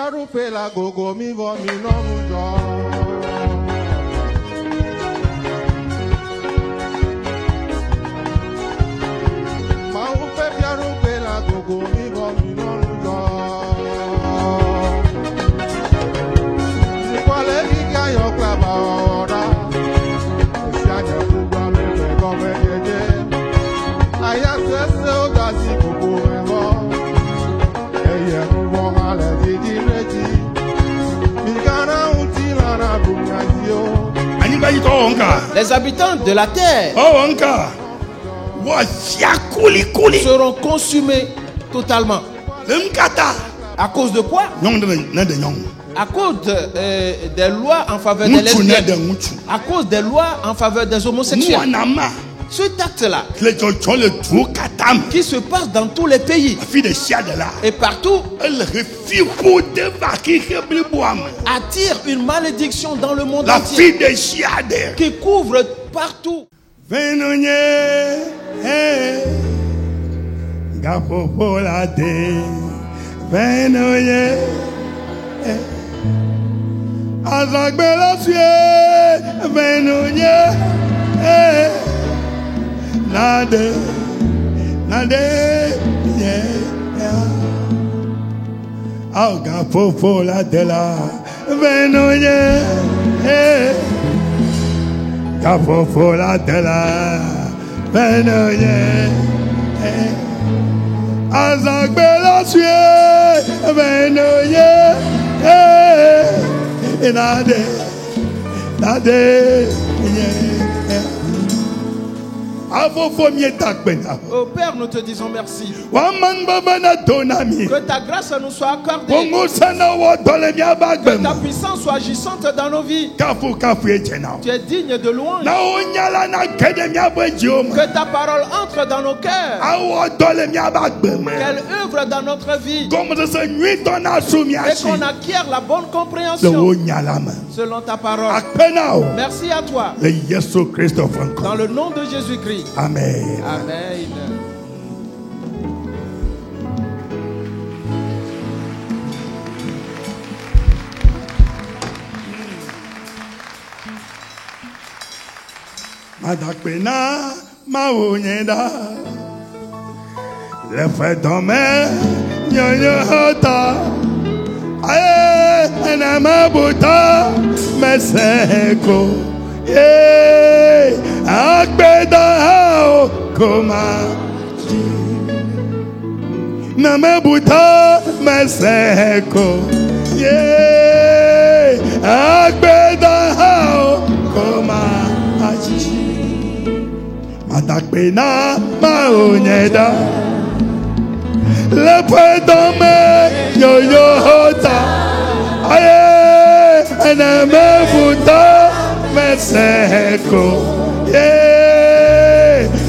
piaru pela gogo mi vo mi no mujo. Ma upe piaru pela gogo mi vo mi no mujo. Ni kwale giga yo klaba ora. Si anya kuba me go me jeje. Aya se o da si gogo me vo. Eye mo male di reji. Mi kana utila na bunyazio. Les habitants de la terre seront consumés totalement. À cause de quoi? À cause des lois en faveur des lesbiennes. À cause des lois en faveur des homosexuels. Cet acte-là, qui se passe dans tous les pays et partout, attire une malédiction dans le monde entier qui couvre partout. Nade, yeah. Auga popola de la Venoye, Capopola de la Venoye, Azagbela sue, Venoye, Nade, yeah. Oh Père, nous te disons merci. Que ta grâce nous soit accordée. Que ta puissance soit agissante dans nos vies. Tu es digne de louange. Que ta parole entre dans nos cœurs. Qu'elle œuvre dans notre vie. Et qu'on acquiert la bonne compréhension selon ta parole. Merci à toi. Dans le nom de Jésus-Christ. Amen. Amen. Madakpena maonyeda le fait domé nyonyota aye enamabuta meseko akbeda koma namabuta meseko akbeda koma Madakpena maonyeda le pedome yoyota aye enamabuta meseko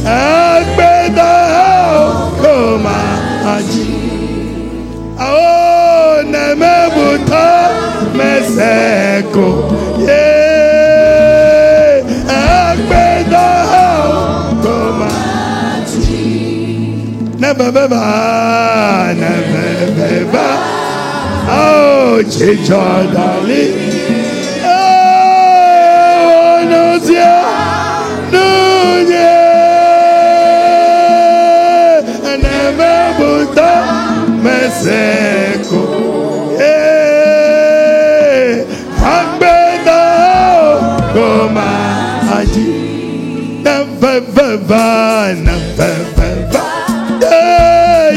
akbeda koma aji ao namabuta meseko akbeda koma aji never oh Jordan Meseko, Agbeda koma aji, never,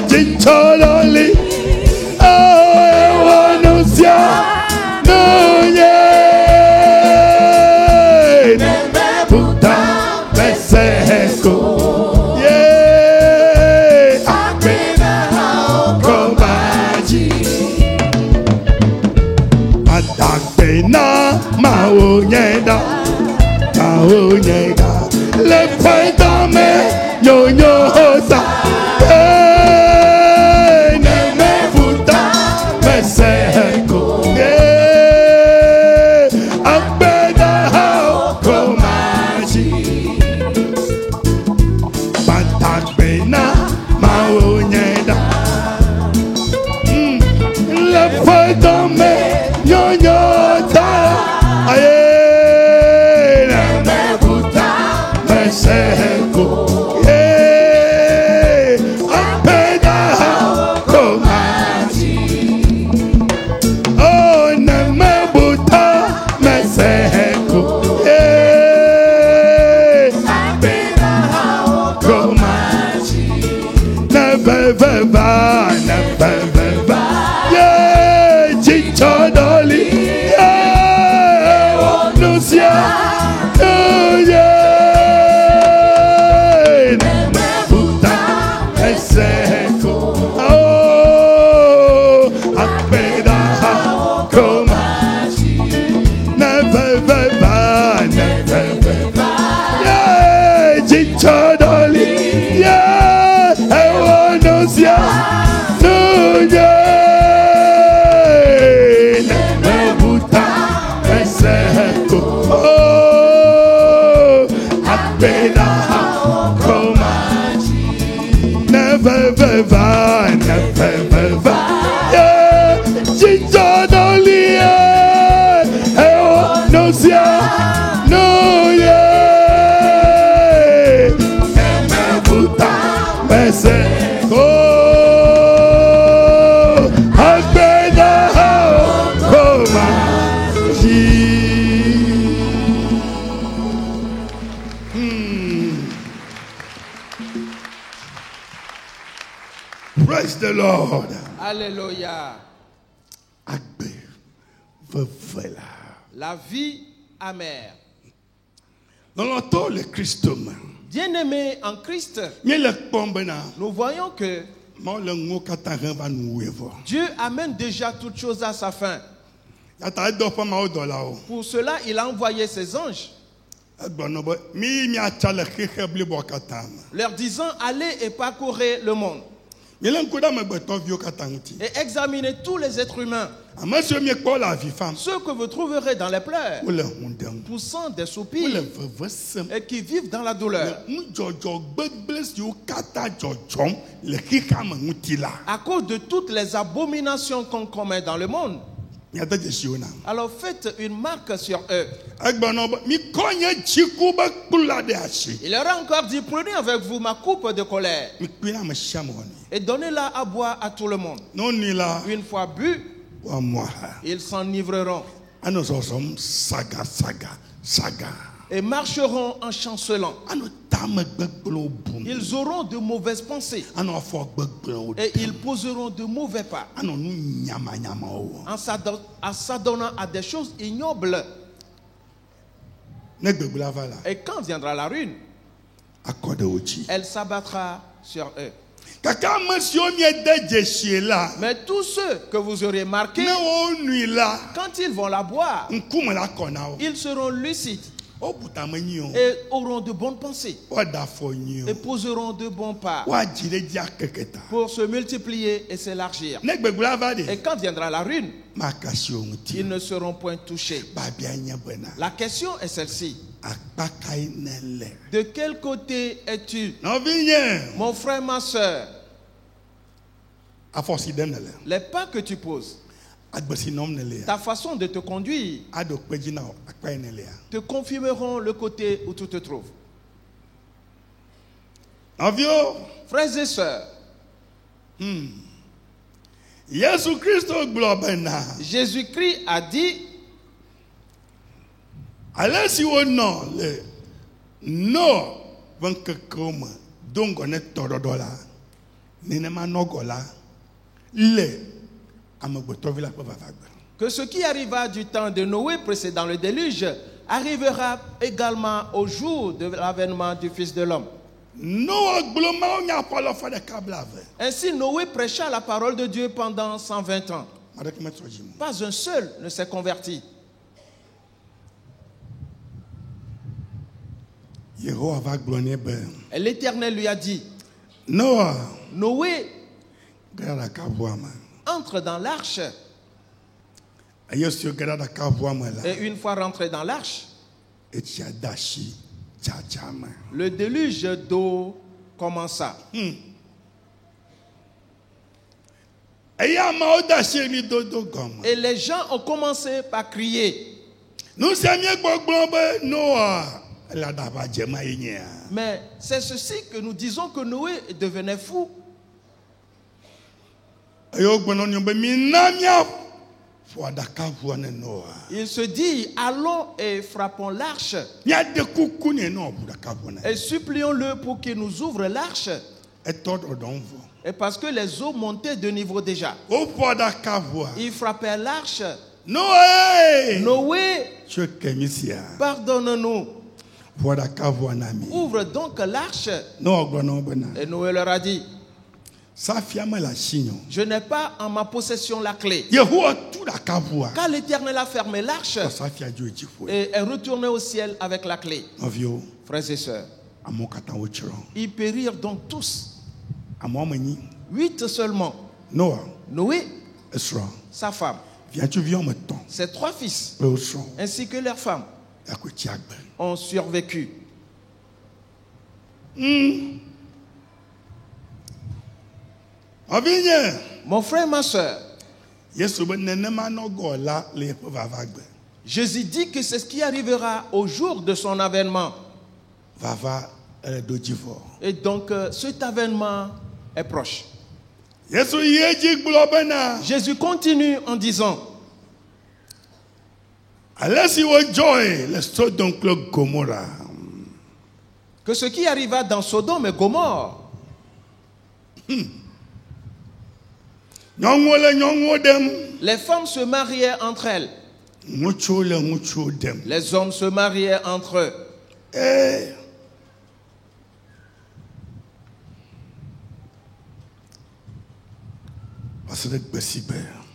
Jichololi, Wanusia, never puta Meseko. Na maonyeda, le poitame yoyosa, ne me futa meseko, akbeda komaji, patakbena maonyeda, le poitame va, never va. Yeah, Chichodoli. Yeah, oh, Lucia. Oh, yeah. Puta, Eseco. Oh, Apeda, Coma. Never va, never va. Yeah, Chichodoli. Yeah, oh, Lucia. Oh, yeah. Never va, yeah, Chichodoli, oh, no, yeah, no, yeah, never buta, bese, oh, Abeda, Koma, Praise the Lord. Alléluia. La vie amère. Bien-aimés en Christ, nous voyons que Dieu amène déjà toutes choses à sa fin. Pour cela, il a envoyé ses anges, leur disant allez et parcourez le monde et examinez tous les êtres humains. Ceux que vous trouverez dans les pleurs, poussant des soupirs et qui vivent dans la douleur à cause de toutes les abominations qu'on commet dans le monde. Alors faites une marque sur eux. Il leur a encore dit prenez avec vous ma coupe de colère et donnez-la à boire à tout le monde. Une fois bu, ils s'enivreront et marcheront en chancelant. Ils auront de mauvaises pensées et ils poseront de mauvais pas en s'adonnant à des choses ignobles. Et quand viendra la ruine, elle s'abattra sur eux. Mais tous ceux que vous aurez marqués, quand ils vont la boire, ils seront lucides et auront de bonnes pensées et poseront de bons pas pour se multiplier et s'élargir. Et quand viendra la ruine, ils ne seront point touchés. La question est celle-ci. De quel côté es-tu, mon frère, ma soeur? Les pas que tu poses, ta façon de te conduire te confirmeront le côté où tu te trouves. Frères et sœurs, Jésus-Christ a dit allez si on non le no donc on est torodola nenema nogola le que ce qui arriva du temps de Noé précédant le déluge arrivera également au jour de l'avènement du Fils de l'homme. Ainsi Noé prêcha la parole de Dieu pendant 120 ans. Pas un seul ne s'est converti. Et l'Éternel lui a dit, Noé, entre dans l'arche. Et une fois rentré dans l'arche, le déluge d'eau commença. Et les gens ont commencé par crier. Mais c'est ceci que nous disons que Noé devenait fou. Il se dit, allons et frappons l'arche et supplions-le pour qu'il nous ouvre l'arche. Et parce que les eaux montaient de niveau déjà, ils frappaient l'arche. Noé, pardonne-nous. Ouvre donc l'arche. Et Noé leur a dit, je n'ai pas en ma possession la clé. Car l'Éternel a fermé l'arche et est retourné au ciel avec la clé. Frères et sœurs, ils périrent donc tous. 8 seulement. Noé, sa femme, ses 3 fils, ainsi que leurs femmes, ont survécu. Mon frère, ma soeur, Jésus dit que c'est ce qui arrivera au jour de son avènement. Et donc, cet avènement est proche. Jésus continue en disant, que ce qui arriva dans Sodome et Gomorrhe, les femmes se mariaient entre elles. Les hommes se mariaient entre eux.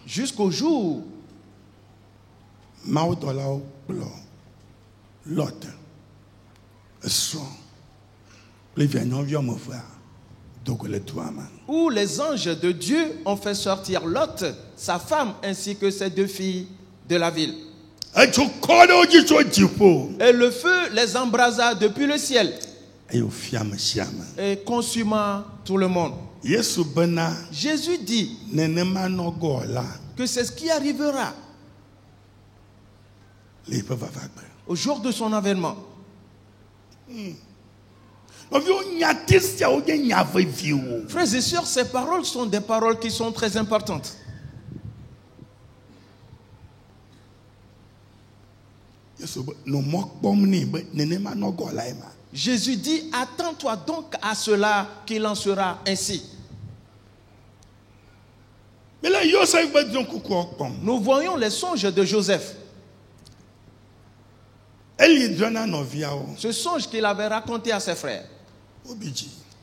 Jusqu'au jour où les anges de Dieu ont fait sortir Lot, sa femme, ainsi que ses 2 filles de la ville. Et le feu les embrasa depuis le ciel et consuma tout le monde. Jésus dit que c'est ce qui arrivera au jour de son avènement. Frères et sœurs, ces paroles sont des paroles qui sont très importantes. Jésus dit, attends-toi donc à cela qu'il en sera ainsi. Nous voyons les songes de Joseph. Ce songe qu'il avait raconté à ses frères.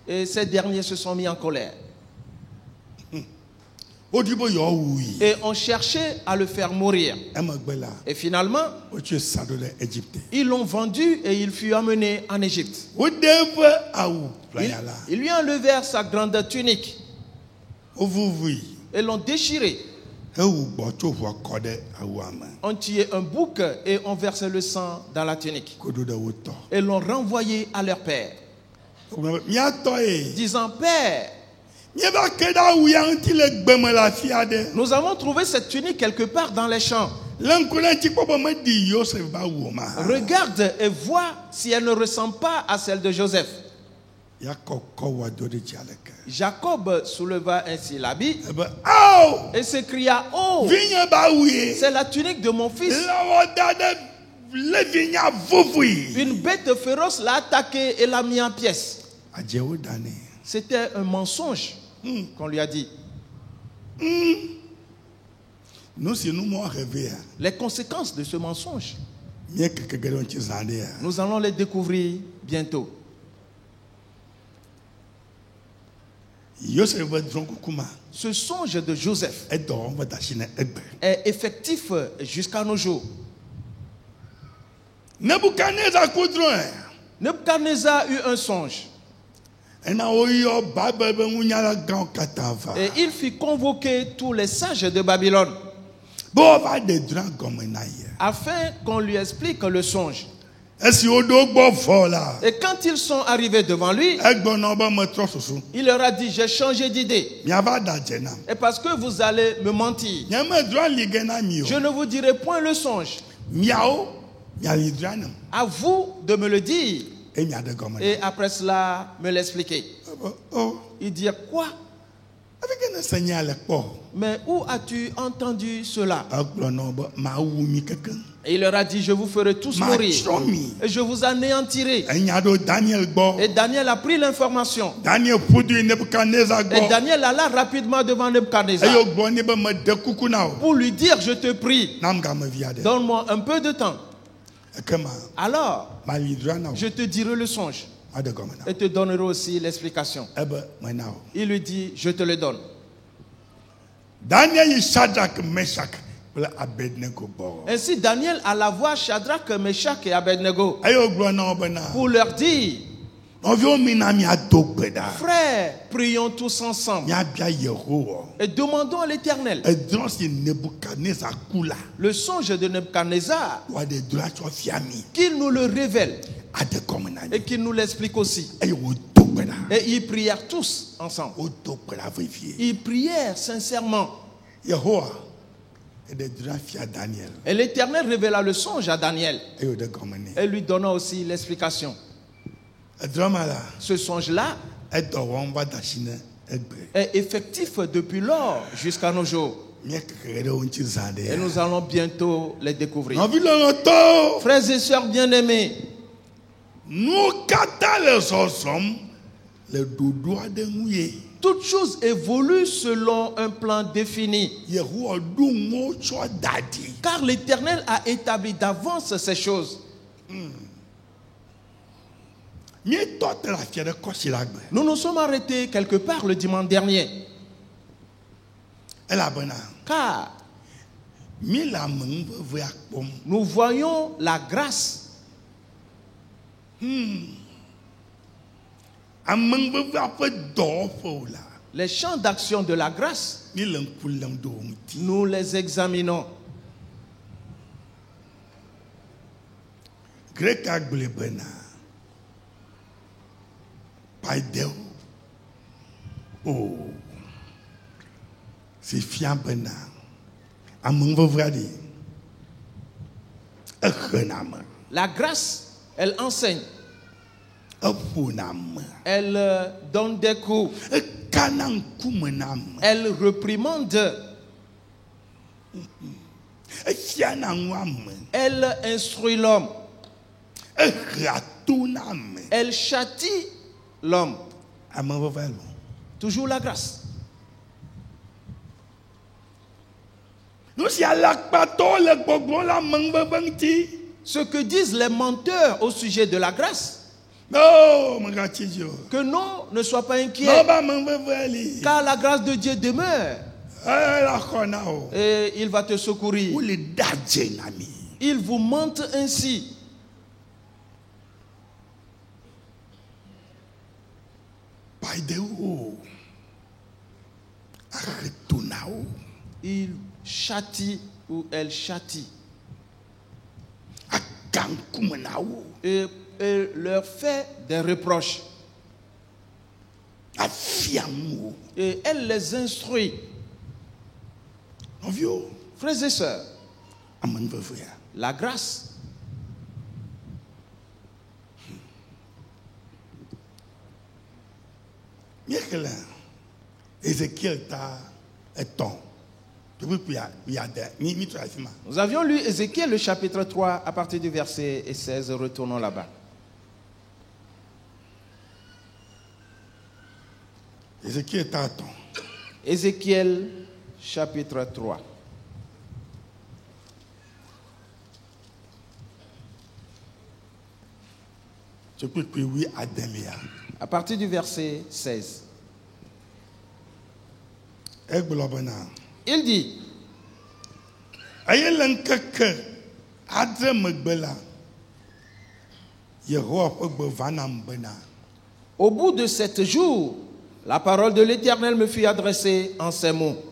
Et ces derniers se sont mis en colère. Et ont cherché à le faire mourir. Et finalement, ils l'ont vendu et il fut amené en Égypte. Ils lui enlevèrent sa grande tunique et l'ont déchiré. On tué un bouc et ont versé le sang dans la tunique. Et l'ont renvoyé à leur père, disant, Père, nous avons trouvé cette tunique quelque part dans les champs. Regarde et vois si elle ne ressemble pas à celle de Joseph. Jacob souleva ainsi l'habit et s'écria, oh, c'est la tunique de mon fils. Une bête féroce l'a attaqué et l'a mis en pièces. C'était un mensonge qu'on lui a dit. Les conséquences de ce mensonge, nous allons les découvrir bientôt. Ce songe de Joseph est effectif jusqu'à nos jours. Nebuchadnezzar eut un songe. Et il fit convoquer tous les sages de Babylone afin qu'on lui explique le songe. Et quand ils sont arrivés devant lui, il leur a dit, j'ai changé d'idée. Et parce que vous allez me mentir, je ne vous dirai point le songe. À vous de me le dire. Et après cela, me l'expliquer. Il dit, quoi? Mais où as-tu entendu cela? Et il leur a dit, je vous ferai tous mourir et je vous anéantirai. Et Daniel a pris l'information. Et Daniel alla rapidement devant Nebuchadnezzar pour lui dire, je te prie, donne-moi un peu de temps. Alors, je te dirai le songe et te donnerai aussi l'explication. Il lui dit, je te le donne. Ainsi, Daniel alla voir Shadrach, Meshach et Abednego pour leur dire, frères, prions tous ensemble et demandons à l'Éternel le songe de Nebuchadnezzar, qu'il nous le révèle et qu'il nous l'explique aussi. Et ils prièrent tous ensemble. Ils prièrent sincèrement. Et l'Éternel révéla le songe à Daniel et lui donna aussi l'explication. Ce songe-là est effectif depuis lors jusqu'à nos jours. Et nous allons bientôt les découvrir. Frères et sœurs bien-aimés, toutes choses évoluent selon un plan défini. Car l'Éternel a établi d'avance ces choses. Nous nous sommes arrêtés quelque part le dimanche dernier. Car nous voyons la grâce. Les champs d'action de la grâce, nous les examinons. C'est fiable. La grâce, elle enseigne. Elle donne des coups. Elle reprimande. Elle instruit l'homme. Elle châtie l'homme. Toujours la grâce. Ce que disent les menteurs au sujet de la grâce, que non, ne sois pas inquiet, car la grâce de Dieu demeure et il va te secourir. Ils vous mentent ainsi. Il châtie ou elle châtie et leur fait des reproches et elle les instruit. Frères et sœurs, la grâce Nous avions lu Ézéchiel le chapitre 3 à partir du verset 16. Retournons là-bas. Ézéchiel chapitre 3. À partir du verset 16. Il dit, au bout de 7 jours, la parole de l'Éternel me fut adressée en ces mots.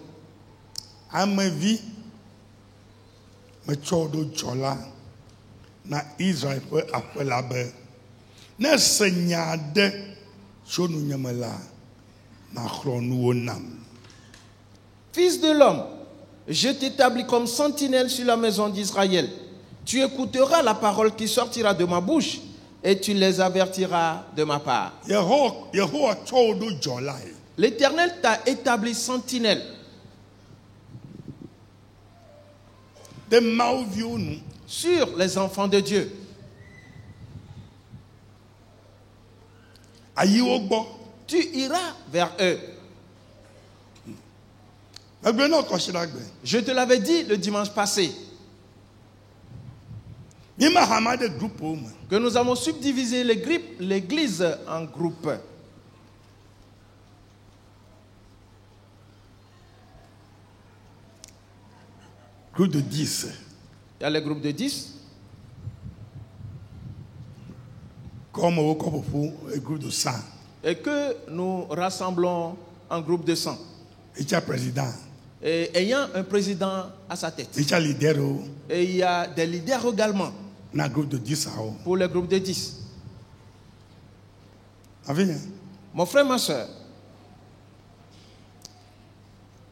Fils de l'homme, je t'établis comme sentinelle sur la maison d'Israël. Tu écouteras la parole qui sortira de ma bouche et tu les avertiras de ma part. L'Éternel t'a établi sentinelle de mauvio nous sur les enfants de Dieu. ayiwo gbo Tu iras vers eux. egbe na ko shiragbe Je te l'avais dit le dimanche passé mi ma hamade groupe o ma que nous avons subdivisé l'église en groupes. groupe de 10 Il y a les groupes de 10 comme au pour un groupe de 100 et que nous rassemblons en groupe de 100. et tu as président Et ayant un président à sa tête. et tu as leader o Et il y a des leaders également na groupe de 10 ao pour les groupes de 10. avec Mon frère, ma soeur,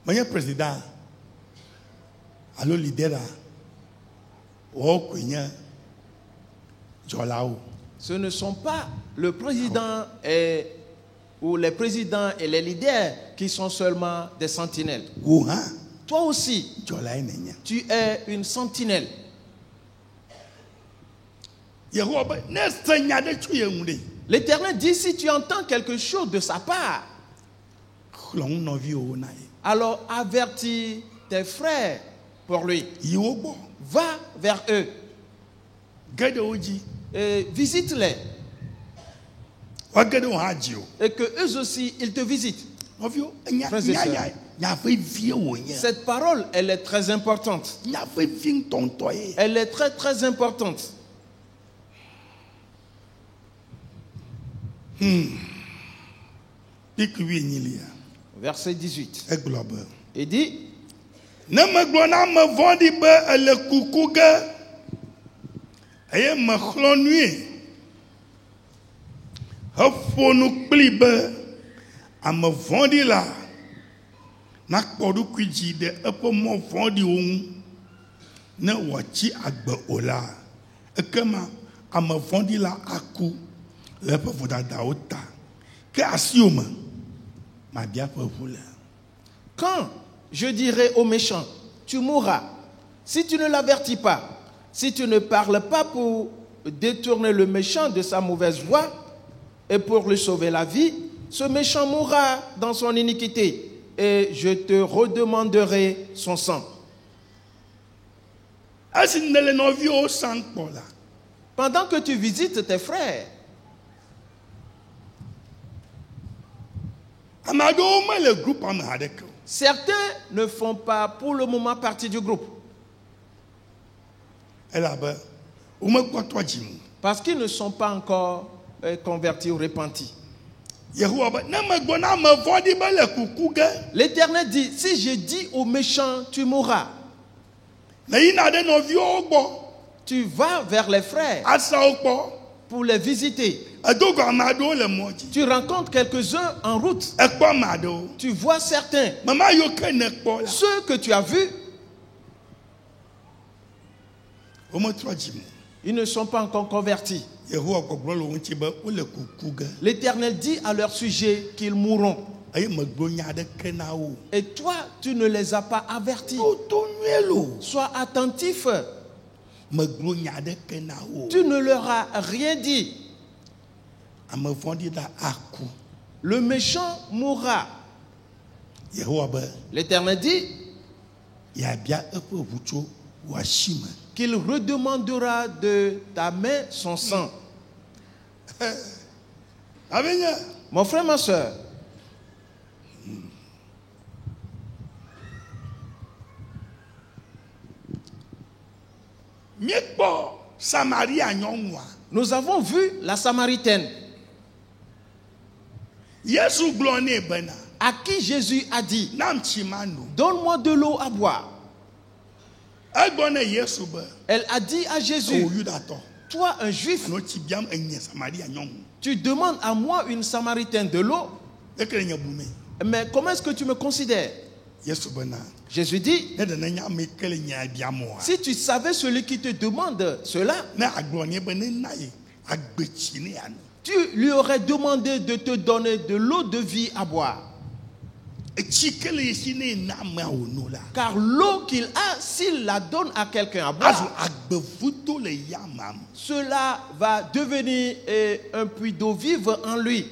mon président allo leader a o kwenya jolao ce ne sont pas le président ou les présidents et les leaders qui sont seulement des sentinelles. ou ha Toi aussi, jolai nenya tu es une sentinelle. yehowa ba ne sanya de tu yenwure L'Éternel dit, si tu entends quelque chose de sa part, chlong no vi o na alors avertis tes frères pour lui. yiwo gbo Va vers eux gede oji et visite-les. wa gede o haji o Et que eux aussi, ils te visitent. no vi o nya Frères et nya sœurs. nya nya fe vie o nya Cette parole, elle est très importante. nya fe vie tonto e Elle est très, très importante. pikwi nyilia Verset 18. e globe Il dit, ne me gblɔ na ame vɔ̃ɖi be ele kuku ge eye mexlɔ̃ nui heƒo nu kplii be ame vɔ̃ɖi la nakpɔ ɖokui dzi ɖe eƒe mɔ vɔ̃ɖiwo ŋu ne wòatsi agbe o la ekema ame vɔ̃ɖi la aku le eƒe vodadawo ta ke asiwo me mabia ƒe ʋu le. quand je dirai au méchant, tu mourras, si tu ne l'avertis pas, si tu ne parles pas pour détourner le méchant de sa mauvaise voie et pour lui sauver la vie, ce méchant mourra dans son iniquité et je te redemanderai son sang. esi ne le nɔviwo sam kpɔ la Pendant que tu visites tes frères, ame aɖewo mele grupua me aɖeke o certains ne font pas pour le moment partie du groupe elabe womekpɔtɔ dzi mu parce qu'ils ne sont pas encore convertis ou repentis. yehowa be ne megblɔ na ame vɔ̃ɖi be le kuku ge L'Éternel dit, si je dis au méchant, tu mourras, ne yina ɖe nɔviwo gbɔ tu vas vers les frères asawo kpɔ pour les visiter. edo gɔ ame aɖewo le mɔ dzi Tu rencontres quelques-uns en route. ekpɔ ame aɖewo Tu vois certains. mama yiwo ke ne kpɔ la Ceux que tu as vus, wometrɔ dzi mu ils ne sont pas encore convertis. yehowa gbɔgblɔ le wo ŋuti be wole kuku ge L'Éternel dit à leur sujet qu'ils mourront. eye megblɔ nya aɖeke na wo Et toi, tu ne les as pas avertis. woto nyuie lo Sois attentif. megblɔ nya aɖeke na wo Tu ne leur as rien dit. ame vɔ̃ɖi la aku Le méchant mourra. yehowa be L'Éternel dit yeabia eƒe ʋu tso wò asi me qu'il redemandera de ta main son sang. abenye Mon frère, ma soeur, míekpɔ samaria nyɔnua nous avons vu la Samaritaine yesu gblɔ nɛ bena à qui Jésus a dit, nam tsi ma no donne-moi de l'eau à boire. egbɔ ne yesu be Elle a dit à o Jésus, yudatɔ toi un juif, no tsi biam enye samaria nyɔnu tu demandes à moi une Samaritaine de l'eau, ekele nye bume mais comment est-ce que tu me considères? yesu bena Jésus dit, ne ɖe nya ame kele nya biamoa si tu savais celui qui te demande cela, ne agblɔ nɛ be ne na ye agbetsi ne ano tu lui aurais demandé de te donner de l'eau de vie à boire. Car l'eau qu'il a, s'il la donne à quelqu'un à boire, cela va devenir un puits d'eau vive en lui.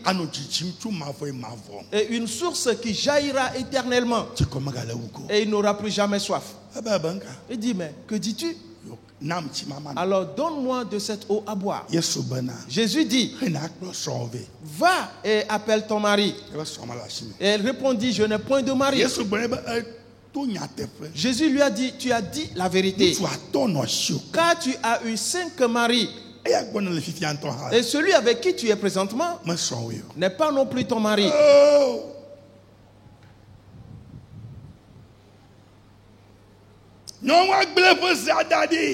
Et une source qui jaillira éternellement. Et il n'aura plus jamais soif. Il dit, mais que dis-tu? Alors donne-moi de cette eau à boire. Jésus dit, va et appelle ton mari. Et elle répondit, je n'ai point de mari. Jésus lui a dit, tu as dit la vérité, car tu as eu 5 maris. Et celui avec qui tu es présentement n'est pas non plus ton mari.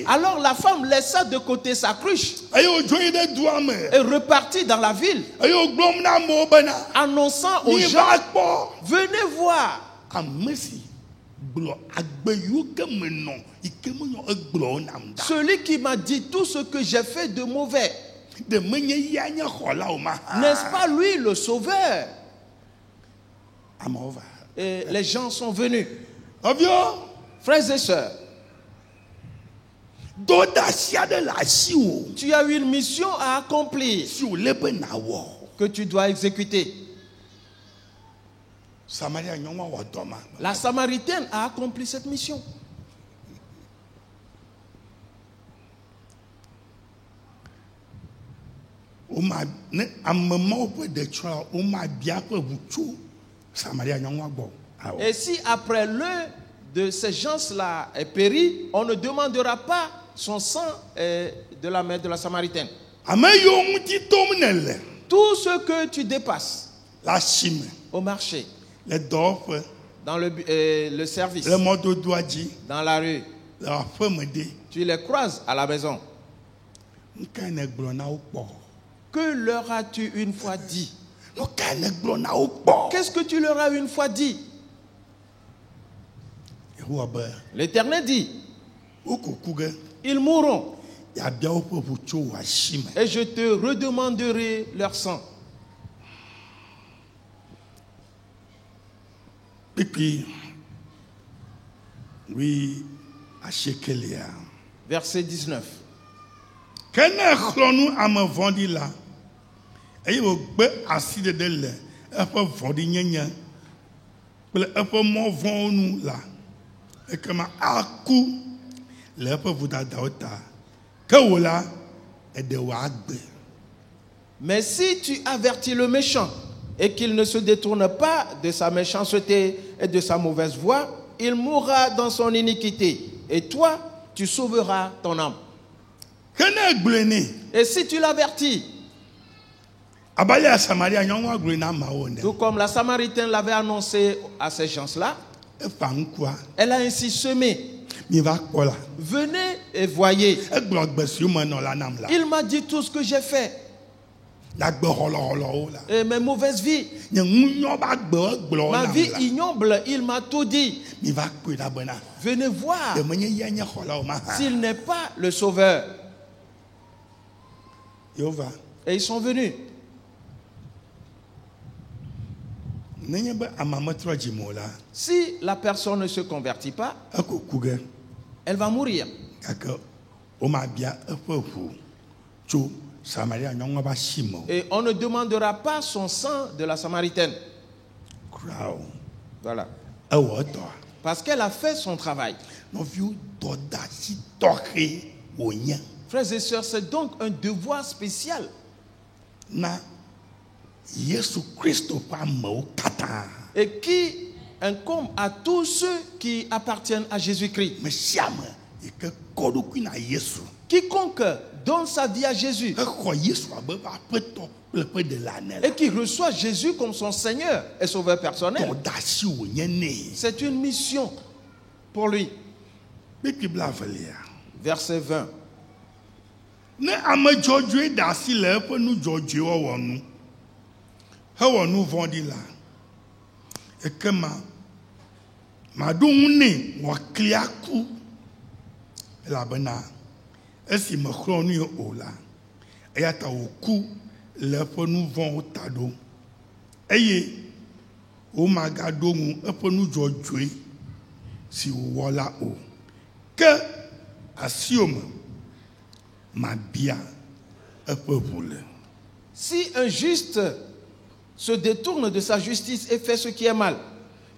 Alors la femme laissa de côté sa cruche et repartit dans la ville, annonçant aux gens, venez voir celui qui m'a dit tout ce que j'ai fait de mauvais. N'est-ce pas lui le sauveur? Et les gens sont venus. Frères et sœurs, tu as une mission à accomplir que tu dois exécuter. La Samaritaine a accompli cette mission. Et si après l'un de ces gens-là est péri, on ne demandera pas son sang de la main de la Samaritaine. Tout ce que tu dépasses au marché, dans le service, dans la rue, tu les croises à la maison. Que leur as-tu une fois dit? Qu'est-ce que tu leur as une fois dit? L'Éternel dit, ils mourront et je te redemanderai leur sang. Verset 19. Mais si tu avertis le méchant et qu'il ne se détourne pas de sa méchanceté et de sa mauvaise voie, il mourra dans son iniquité et toi, tu sauveras ton âme. Et si tu l'avertis, tout comme la Samaritaine l'avait annoncé à ces gens-là, elle a ainsi semé. Venez et voyez. Il m'a dit tout ce que j'ai fait. Et mes mauvaises vies. Ma vie ignoble, il m'a tout dit. Venez voir s'il n'est pas le sauveur. Et ils sont venus. Si la personne ne se convertit pas, elle va mourir. Et on ne demandera pas son sang de la Samaritaine. Voilà. Parce qu'elle a fait son travail. Frères et sœurs, c'est donc un devoir spécial. Et qui incombe à tous ceux qui appartiennent à Jésus-Christ. Quiconque donne sa vie à Jésus et qui reçoit Jésus comme son Seigneur et Sauveur personnel, c'est une mission pour lui. Verset 20. esi me xlɔ nu ye o la eya ta wòku le eƒe nu vɔ̃wo ta ɖo eye o magadongu epe nu dzɔdzɔe si wɔ la o ke asiome mabia epe ʋu. Si un juste se détourne de sa justice et fait ce qui est mal,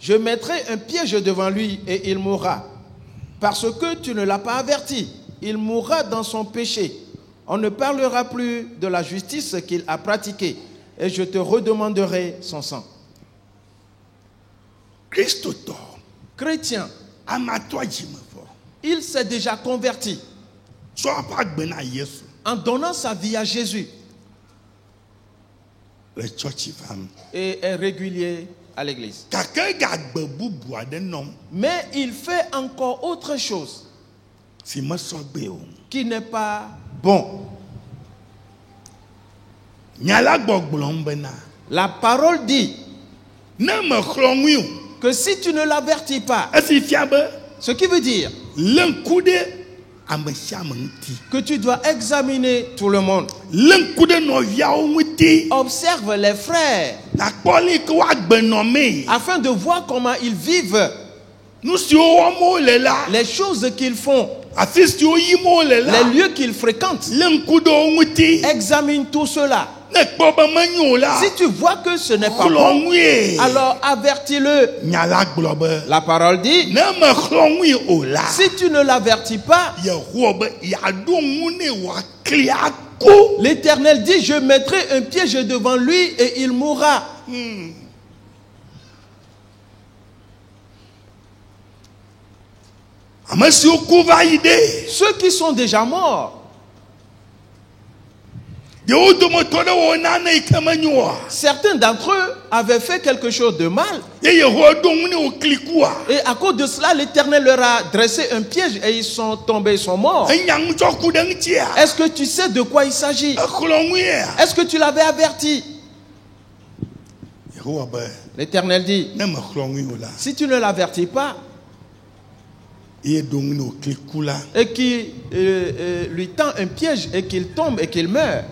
je mettrai un piège devant lui et il mourra. Parce que tu ne l'as pas averti, il mourra dans son péché. On ne parlera plus de la justice qu'il a pratiquée et je te redemanderai son sang. Chrétien, il s'est déjà converti en donnant sa vie à Jésus et est régulier à l'église. Mais il fait encore autre chose qui n'est pas bon. La parole dit que si tu ne l'avertis pas, ce qui veut dire que tu dois examiner tout le monde. Observe les frères afin de voir comment ils vivent, les choses qu'ils font, les lieux qu'ils fréquentent. Examine tout cela. Si tu vois que ce n'est pas bon, alors avertis-le. La parole dit, si tu ne l'avertis pas, l'Éternel dit, je mettrai un piège devant lui et il mourra. Ceux qui sont déjà morts, certains d'entre eux avaient fait quelque chose de mal. Et à cause de cela, l'Éternel leur a dressé un piège et ils sont tombés, ils sont morts. Est-ce que tu sais de quoi il s'agit? Est-ce que tu l'avais averti? L'Éternel dit, si tu ne l'avertis pas, et qu'il lui tend un piège et qu'il tombe et qu'il meurt,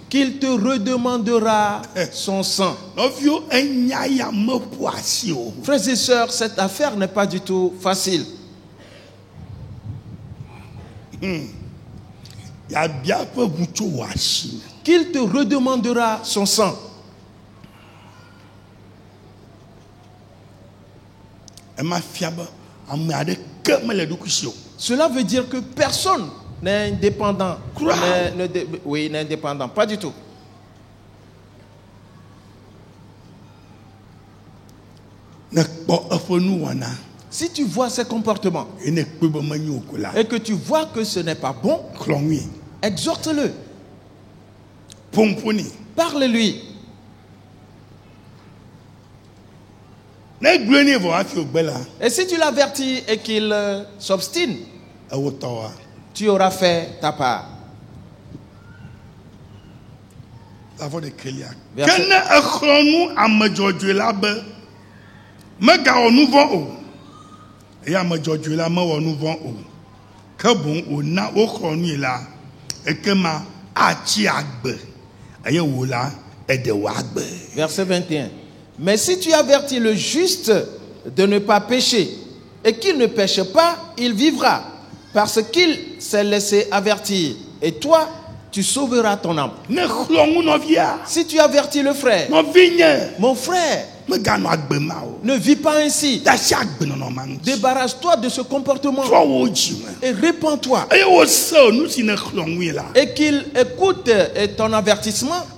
qu'il te redemandera son sang. Frères et sœurs, cette affaire n'est pas du tout facile. Qu'il te redemandera son sang. Cela veut dire que personne n'est indépendant. Oui, n'est indépendant, pas du tout. Si tu vois ces comportements et que tu vois que ce n'est pas bon, exhorte-le. Parle-lui. Et si tu l'avertis et qu'il s'obstine, tu auras fait ta part. Verset 21. Mais si tu avertis le juste de ne pas pécher et qu'il ne pêche pas, il vivra parce qu'il s'est laissé avertir. Et toi, tu sauveras ton âme. Si tu avertis le frère, mon frère, ne vis pas ainsi. Débarrasse-toi de ce comportement et répands-toi. Et qu'il écoute ton avertissement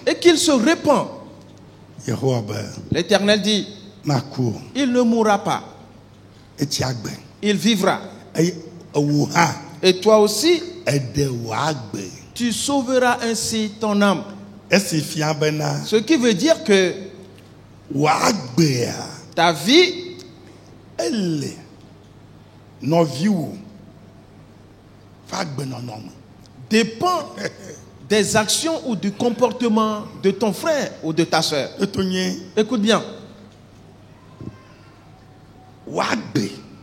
et qu'il se répand. L'Éternel dit, il ne mourra pas, il vivra. Et toi aussi, tu sauveras ainsi ton âme. Ce qui veut dire que ta vie dépend des actions ou du comportement de ton frère ou de ta soeur. Écoute bien.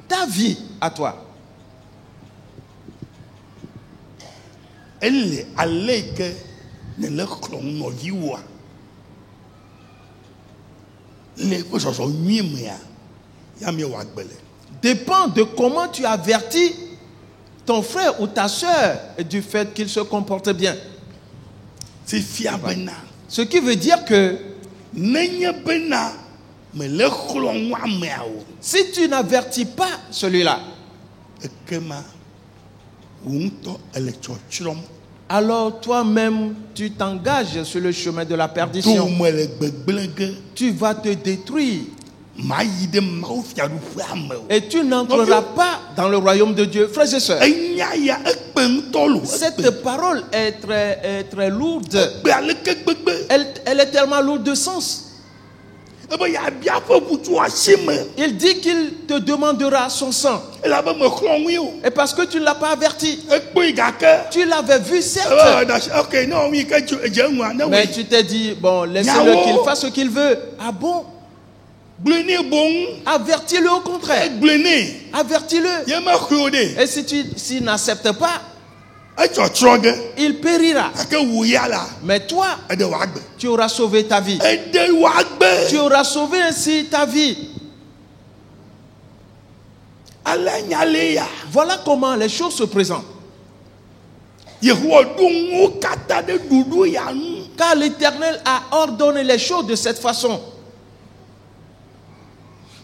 Ta vie à toi. ne le khlɔ̃ nɔviwoa le ko sɔsɔ nyui mea ya mi wɔ agbe le. Dépend de comment tu avertis ton frère ou ta soeur du fait qu'il se comporte bien. C'est fia bena. Ce qui veut dire que nenye bena me le khlɔ̃ wa mea o. si tu n'avertis pas celui-là, Ekema ŋutɔ ele tsɔtsrɔm. alors toi-même tu t'engages sur le chemin de la perdition. To me le gbegblẽ ge. Tu vas te détruire Ma yi ɖe Mawu fiaɖuƒea me o. et tu n'entreras pas dans le royaume de Dieu. Frères et sœurs, Enya ya ekpe ŋutɔ lo. cette parole est très lourde. Ekpe aleke gbegbe. Elle est tellement lourde de sens. Ebe ya bia ƒe ʋutu asi me. Il dit qu'il te demandera son sang. Elabe me xlɔ̃ ŋui o. Et parce que tu ne l'as pas averti, Ekpoe gake. tu l'avais vu certes, Ok, non, oui, que dze ŋua ne mais oui. tu t'es dit, bon, laissez-le Yawo. qu'il fasse ce qu'il veut. Ah bon? Gblẽ nɛ boŋ. Avertis-le au contraire. Gblẽ nɛ. Avertis-le. Ye me xlẽ o ɖe. Et s'il n'accepte pas, Etsɔtsrɔ̃ ge. il périra. Gake wò ya la. Mais toi, Eɖe wò agbe. tu auras sauvé ta vie. Eɖe wò agbe. Tu auras sauvé ainsi ta vie. Ale nya le ya. Voilà comment les choses se présentent. Yehowa ɖo ŋuwo katã ɖe ɖoɖo ya ŋu. Car l'Éternel a ordonné les choses de cette façon,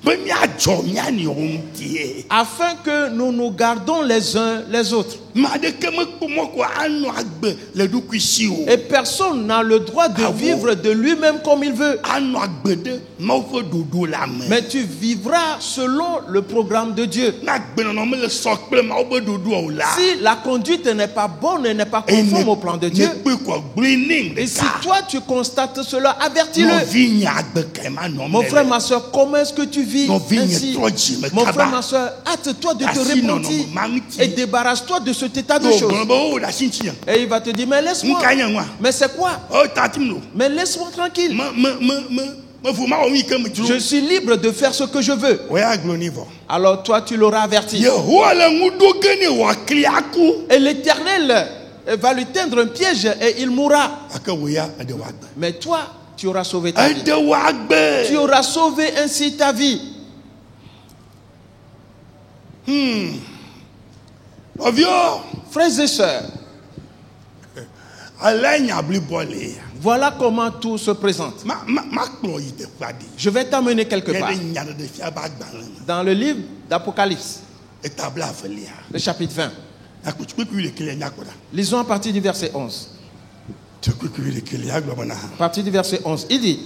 Be miadzɔ mianɔwo ŋutie. afin que nous nous gardons les uns les autres. Me aɖeke mekpɔ mɔ ko anɔ agbe le ɖokui si o. Et personne n'a le droit de Ah bon? vivre de lui-même comme il veut. Anɔ agbe ɖe Mawu ƒe ɖoɖo la me. Mais tu vivras selon le programme de Dieu. Na agbenɔnɔ mele sɔ kple Mawu ƒe ɖoɖoa o la. Si la conduite n'est pas bonne et n'est pas conforme au plan de Dieu, Ne kpe ko gblẽ nɛ et si ɖeka. toi tu constates cela, avertis-le. Nɔvi nye agbe kae ma nɔ Mon me frère, le. ma soeur, comment est-ce que tu vis Nɔvi nye ainsi? trɔ dzi me Mon frère, ma kaba. soeur, hâte-toi de te Asi nɔnɔ repentir ma ŋuti. et débarrasse-toi de cet état de To choses. gblɔ be o ɖe asi ŋuti. Et il va te dire, mais laisse-moi. Ŋka nye ŋua. Mais c'est quoi? O tatim lo. Mais laisse-moi tranquille. Me vo ma wɔ nu ke me Je dzro. suis libre de faire ce que je veux. O ya gblɔ nɛ vɔ. Alors toi, tu l'auras averti. Yehowa le ŋu ɖo ge ne wòakli aku. Et l'Éternel va lui tendre un piège et il mourra. Gake wò ya eɖe wò agbe. Mais toi, tu auras sauvé ta vie. Eɖe wò agbe. Tu auras sauvé ainsi ta vie. Nɔviwo. Frères et sœurs, Ale nya blibɔ le ya. voilà comment tout se présente. Ma kplɔ yi teƒe aɖe. Je vais t'amener quelque part. Ye ɖe nya ɖe fia be agbalẽ me. Dans le livre d'Apocalypse, Etabla avelia. le chapitre 20. Akutsukuikui le kelia nyakpɔ ɖa. Lisons à partir du verset 11. Tsukukui le kelia gblɔ be na. À partir du verset 11, il dit,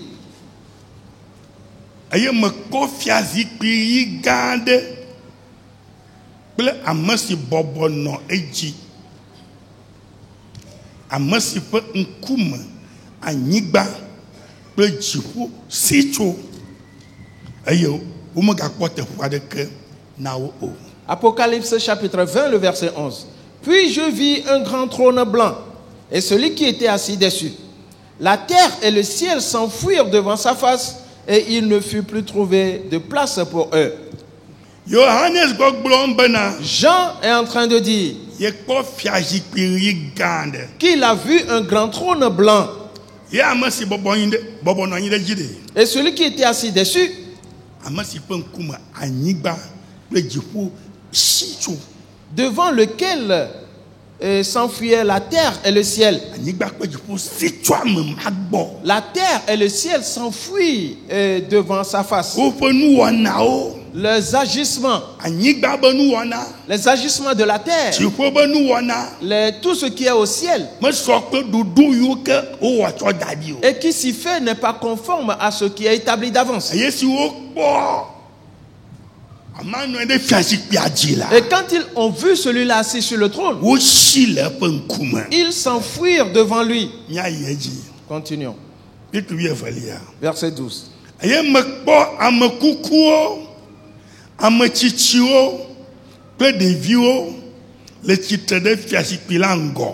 Eye mekpɔ fiazikpui ɣi gã aɖe kple ame si bɔbɔ nɔ edzi. Ame si ƒe ŋkume anyigba kple dziƒo si tso. Eye womegakpɔ teƒe aɖeke na wo o. Apocalypse chapitre 20, le verset 11. Puis je vis un grand trône blanc et celui qui était assis dessus. La terre et le ciel s'enfuirent devant sa face et il ne fut plus trouvé de place pour eux. Yohanes gbɔgblɔm bena. Jean est en train de dire Yekpɔ fiazikpui ɣi gã aɖe. qu'il a vu un grand trône blanc Ye ame si bɔbɔ nɔ anyi ɖe dzi ɖe. et celui qui était assis dessus. Ame si ƒe ŋkume anyigba kple dziƒo si tso. Devant lequel s'enfuyaient la terre et le ciel. Anyigba kple dziƒo si tso ame ma gbɔ. La terre et le ciel s'enfuient devant sa face. Woƒe nuwɔnawo. Les agissements, Anyigba be nuwɔna. les agissements de la terre, Dziƒo be nuwɔna. tout ce qui est au ciel Mesɔ kple ɖoɖo yiwo ke wowɔ tsɔ da ɖi o. et qui s'y fait n'est pas conforme à ce qui est établi d'avance. Eye si wokpɔ ame nɔ ɖe fiazikpuia dzi la. Et quand ils ont vu celui-là assis sur le trône, Wosi le eƒe ŋkume. ils s'enfuirent devant lui. Míayi edzi. Continuons. Pikui evelia. Verset 12. Eye mekpɔ ame kukuwo, ame tsitsiwo kple ɖeviwo le tsitre ɖe fiazikpui la ŋgɔ.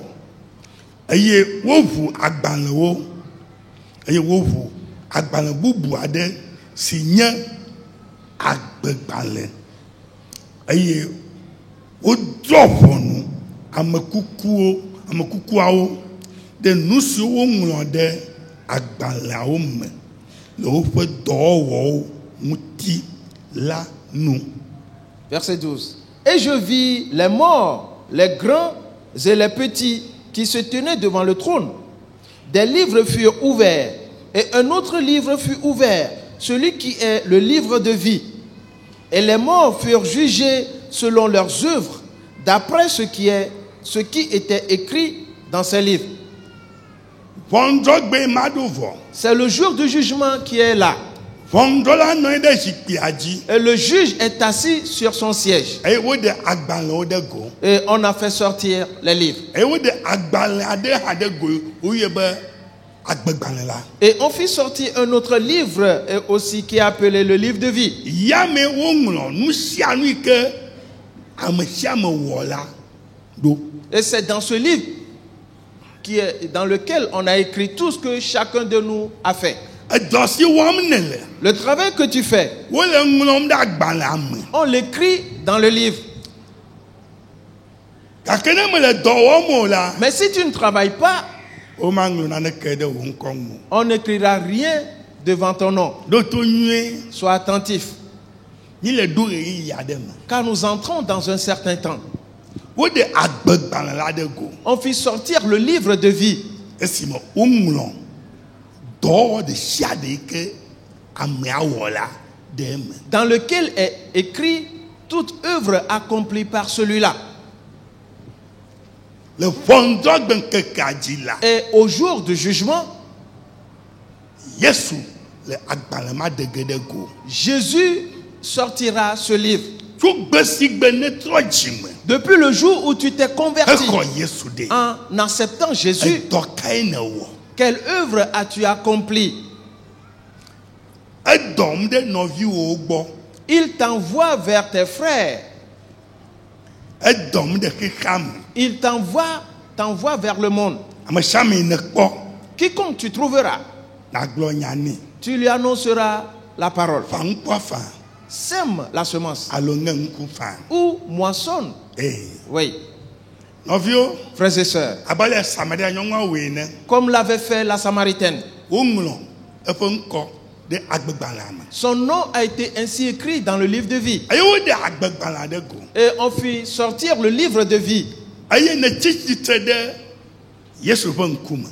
Eye woʋu agbalẽwo. Eye woʋu agbalẽ bubu aɖe si nye agbegbalẽ. Eye wodrɔ ʋɔnu ame kukuawo de nu si wo ŋlɔ ɖe agbalẽawo me le woƒe dɔwɔwɔwo ŋuti la nu. Verset 12. Et je vis les morts, les grands et les petits qui se tenaient devant le trône. Des livres furent ouverts et un autre livre fut ouvert, celui qui est le livre de vie. Et les morts furent jugés selon leurs œuvres, d'après ce qui était écrit dans ces livres. C'est le jour du jugement qui est là. Et le juge est assis sur son siège. Et on a fait sortir les livres. Et on fit sortir un autre livre aussi qui est appelé le livre de vie. Et c'est dans ce livre dans lequel on a écrit tout ce que chacun de nous a fait. Le travail que tu fais, on l'écrit dans le livre. Mais si tu ne travailles pas, on n'écrira rien devant ton nom. Sois attentif. Car nous entrons dans un certain temps. On fit sortir le livre de vie. Dans lequel est écrit toute œuvre accomplie par celui-là. Et au jour du jugement, Jésus sortira ce livre. Depuis le jour où tu t'es converti en acceptant Jésus, quelle œuvre as-tu accompli? Il t'envoie vers tes frères. Il t'envoie vers le monde. Quiconque tu trouveras, tu lui annonceras la parole. Sème la semence ou moissonne. Oui. Frères et sœurs, comme l'avait fait la Samaritaine, son nom a été ainsi écrit dans le livre de vie. Et on fit sortir le livre de vie.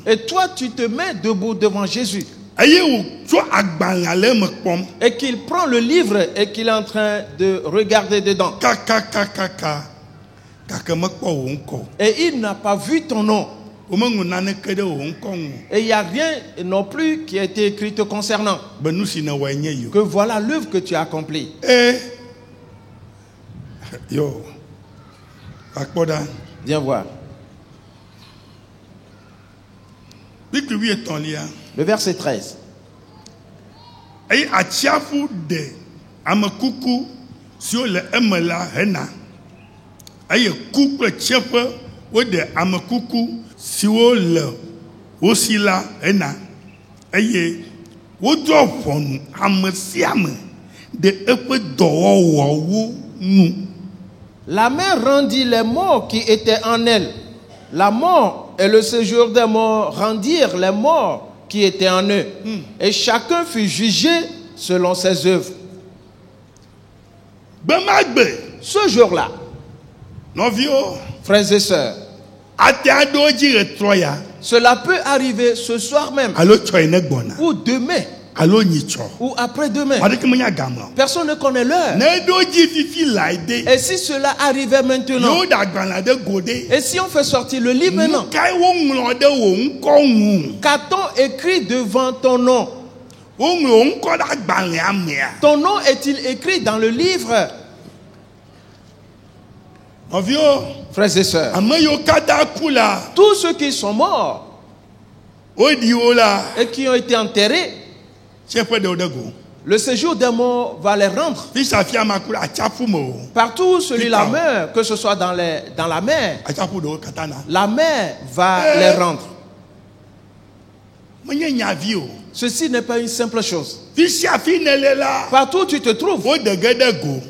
Et toi, tu te mets debout devant Jésus. Et qu'il prend le livre et qu'il est en train de regarder dedans. Et il n'a pas vu ton nom. Et il n'y a rien non plus qui a été écrit te concernant. Que voilà l'œuvre que tu as accomplie. Viens voir. Le verset 13. La mer rendit les morts qui étaient en elle. La mort et le séjour des morts rendirent les morts qui étaient en eux. Et chacun fut jugé selon ses œuvres. Ce jour-là, frères et sœurs, cela peut arriver ce soir même, ou demain, ou après-demain. Personne ne connaît l'heure. Et si cela arrivait maintenant, et si on fait sortir le livre maintenant, qu'a-t-on écrit devant ton nom? Ton nom est-il écrit dans le livre? Frères et sœurs, tous ceux qui sont morts et qui ont été enterrés, le séjour des morts va les rendre. Partout celui-là meurt, que ce soit dans la mer, la mer va les rendre. Ceci n'est pas une simple chose. Partout où tu te trouves,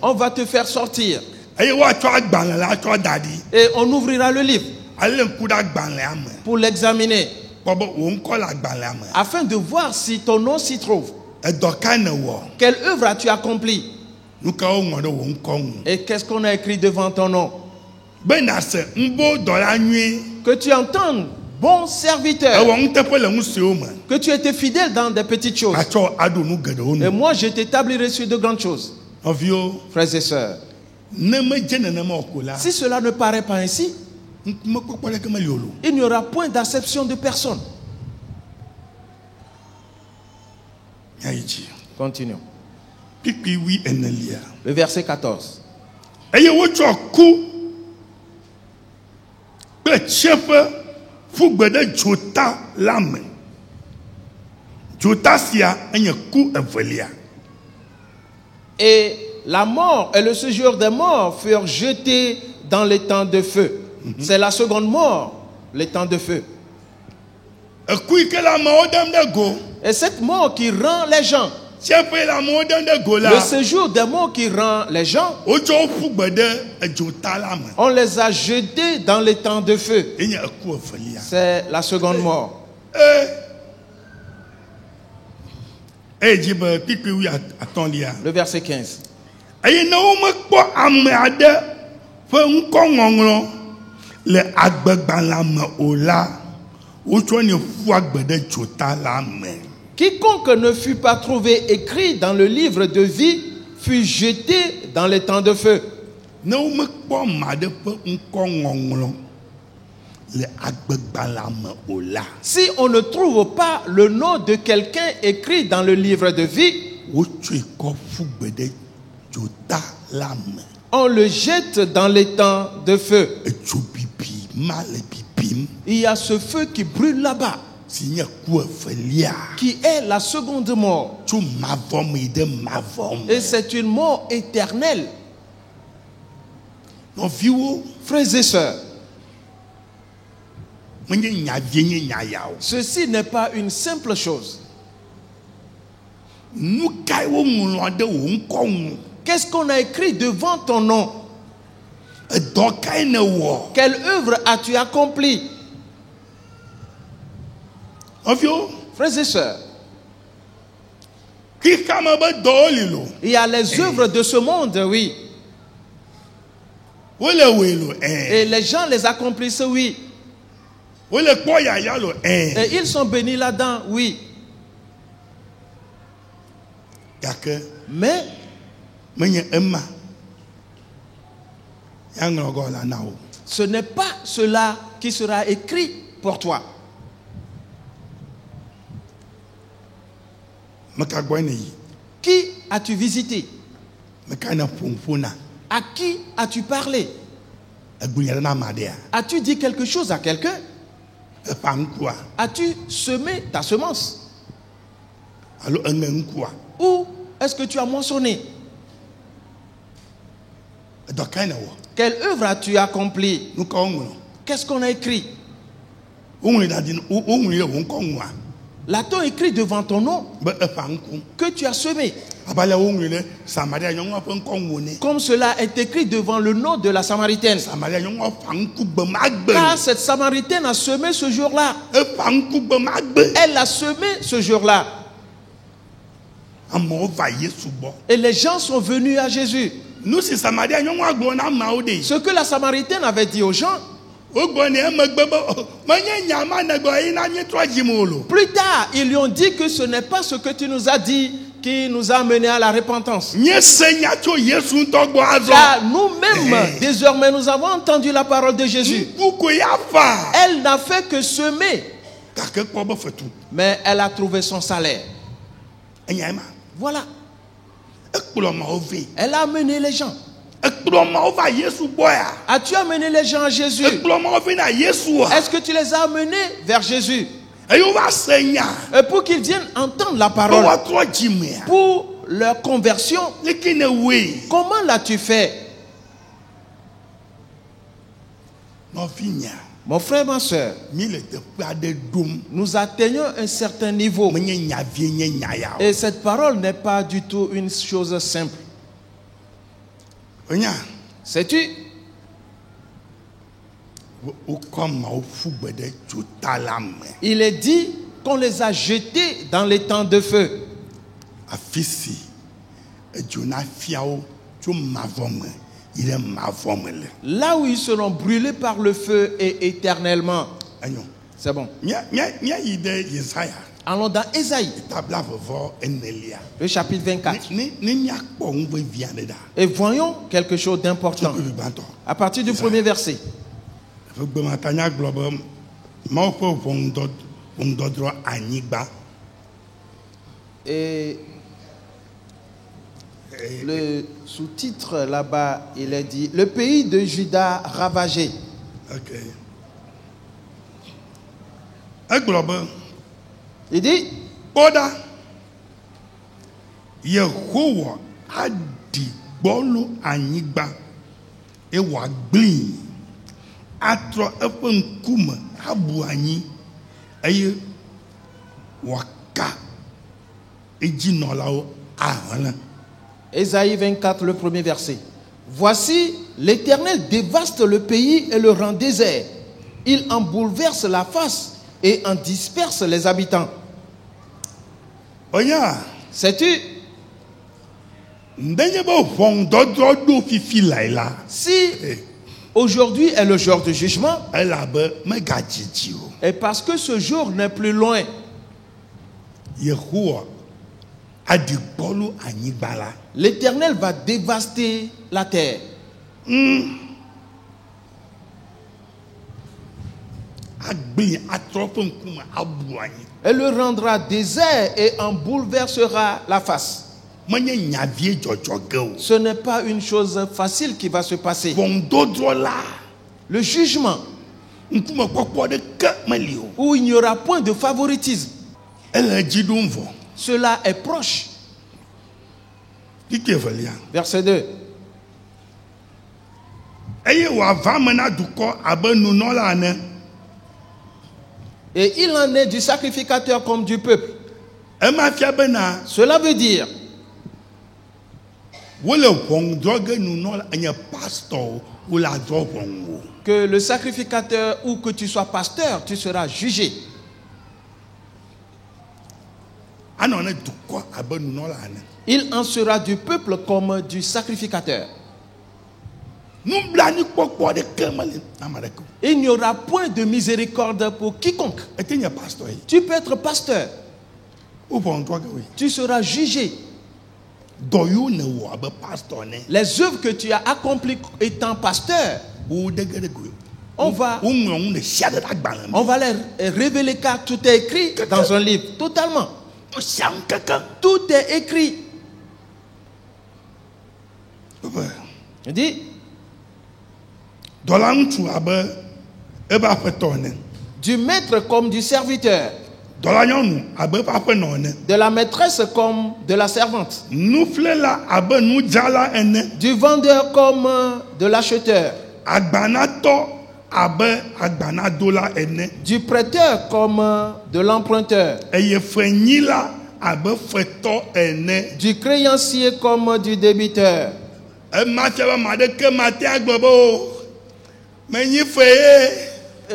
on va te faire sortir. Et on ouvrira le livre pour l'examiner. afin de voir si ton nom s'y trouve. Quelle œuvre as-tu accompli? Et qu'est-ce qu'on a écrit devant ton nom? Que tu entendes, bon serviteur, que tu étais fidèle dans des petites choses. Et moi, je t'établirai sur de grandes choses. Frères et sœurs, si cela ne paraît pas ainsi, il n'y aura point d'acception de personne. Continuons. Le verset 14. Et la mort et le séjour des morts furent jetés dans les temps de feu. C'est la seconde mort, les temps de feu. Et cette mort qui rend les gens, le séjour des morts qui rend les gens, on les a jetés dans les temps de feu. C'est la seconde mort. Le verset 15. Quiconque ne fut pas trouvé écrit dans le livre de vie fut jeté dans les temps de feu. Si on ne trouve pas le nom de quelqu'un écrit dans le livre de vie, on le jette dans les temps de feu. Il y a ce feu qui brûle là-bas, qui est la seconde mort. Et c'est une mort éternelle. Frères et sœurs, ceci n'est pas une simple chose. Qu'est-ce qu'on a écrit devant ton nom? Quelle œuvre as-tu accompli? Frères et sœurs, il y a les œuvres de ce monde, oui. Et les gens les accomplissent, oui. Et ils sont bénis là-dedans, oui. Mais ce n'est pas cela qui sera écrit pour toi. Qui as-tu visité? À qui as-tu parlé? As-tu dit quelque chose à quelqu'un? As-tu semé ta semence? Ou est-ce que tu as moissonné? Quelle œuvre as-tu accompli? Qu'est-ce qu'on a écrit? L'a-t-on écrit devant ton nom que tu as semé? Comme cela est écrit devant le nom de la Samaritaine. Car cette Samaritaine a semé ce jour-là. Elle a semé ce jour-là. Et les gens sont venus à Jésus. Ce que la Samaritaine avait dit aux gens, plus tard, ils lui ont dit que ce n'est pas ce que tu nous as dit qui nous a amenés à la repentance. Car nous-mêmes, désormais, nous avons entendu la parole de Jésus. Elle n'a fait que semer, mais elle a trouvé son salaire. Voilà. Elle a amené les gens. As-tu amené les gens à Jésus? Est-ce que tu les as amenés vers Jésus? Et pour qu'ils viennent entendre la parole, pour leur conversion, comment l'as-tu fait? Mon frère, ma soeur, nous atteignons un certain niveau. Et cette parole n'est pas du tout une chose simple. Sais-tu? Il est dit qu'on les a jetés dans les temps de feu. Là où ils seront brûlés par le feu et éternellement. C'est bon. Allons dans Ésaïe, le chapitre 24. Et voyons quelque chose d'important. À partir du premier verset. Et le sous-titre là-bas, il est dit: le pays de Juda ravagé. Il dit: Oda Yehowa adi bolo anyigba ewa gbin atro efe nkume abu anyi eye waka ejinolawo ahana. Ésaïe 24, le premier verset. Voici, l'Éternel dévaste le pays et le rend désert. Il en bouleverse la face et en disperse les habitants. Sais-tu? Si aujourd'hui est le jour du jugement, et parce que ce jour n'est plus loin, l'Éternel va dévaster la terre. Elle le rendra désert et en bouleversera la face. Ce n'est pas une chose facile qui va se passer. Le jugement où il n'y aura point de favoritisme, cela est proche. Verset 2. Et il en est du sacrificateur comme du peuple. Cela veut dire que le sacrificateur, ou que tu sois pasteur, tu seras jugé. Il en sera du peuple comme du sacrificateur. Il n'y aura point de miséricorde pour quiconque. Tu peux être pasteur. Tu seras jugé. Les œuvres que tu as accomplies étant pasteur, on va les révéler car tout est écrit dans un livre. Totalement. Tout est écrit. Il dit: du maître comme du serviteur, de la maîtresse comme de la servante, du vendeur comme de l'acheteur, du prêteur comme de l'emprunteur, du créancier comme du débiteur.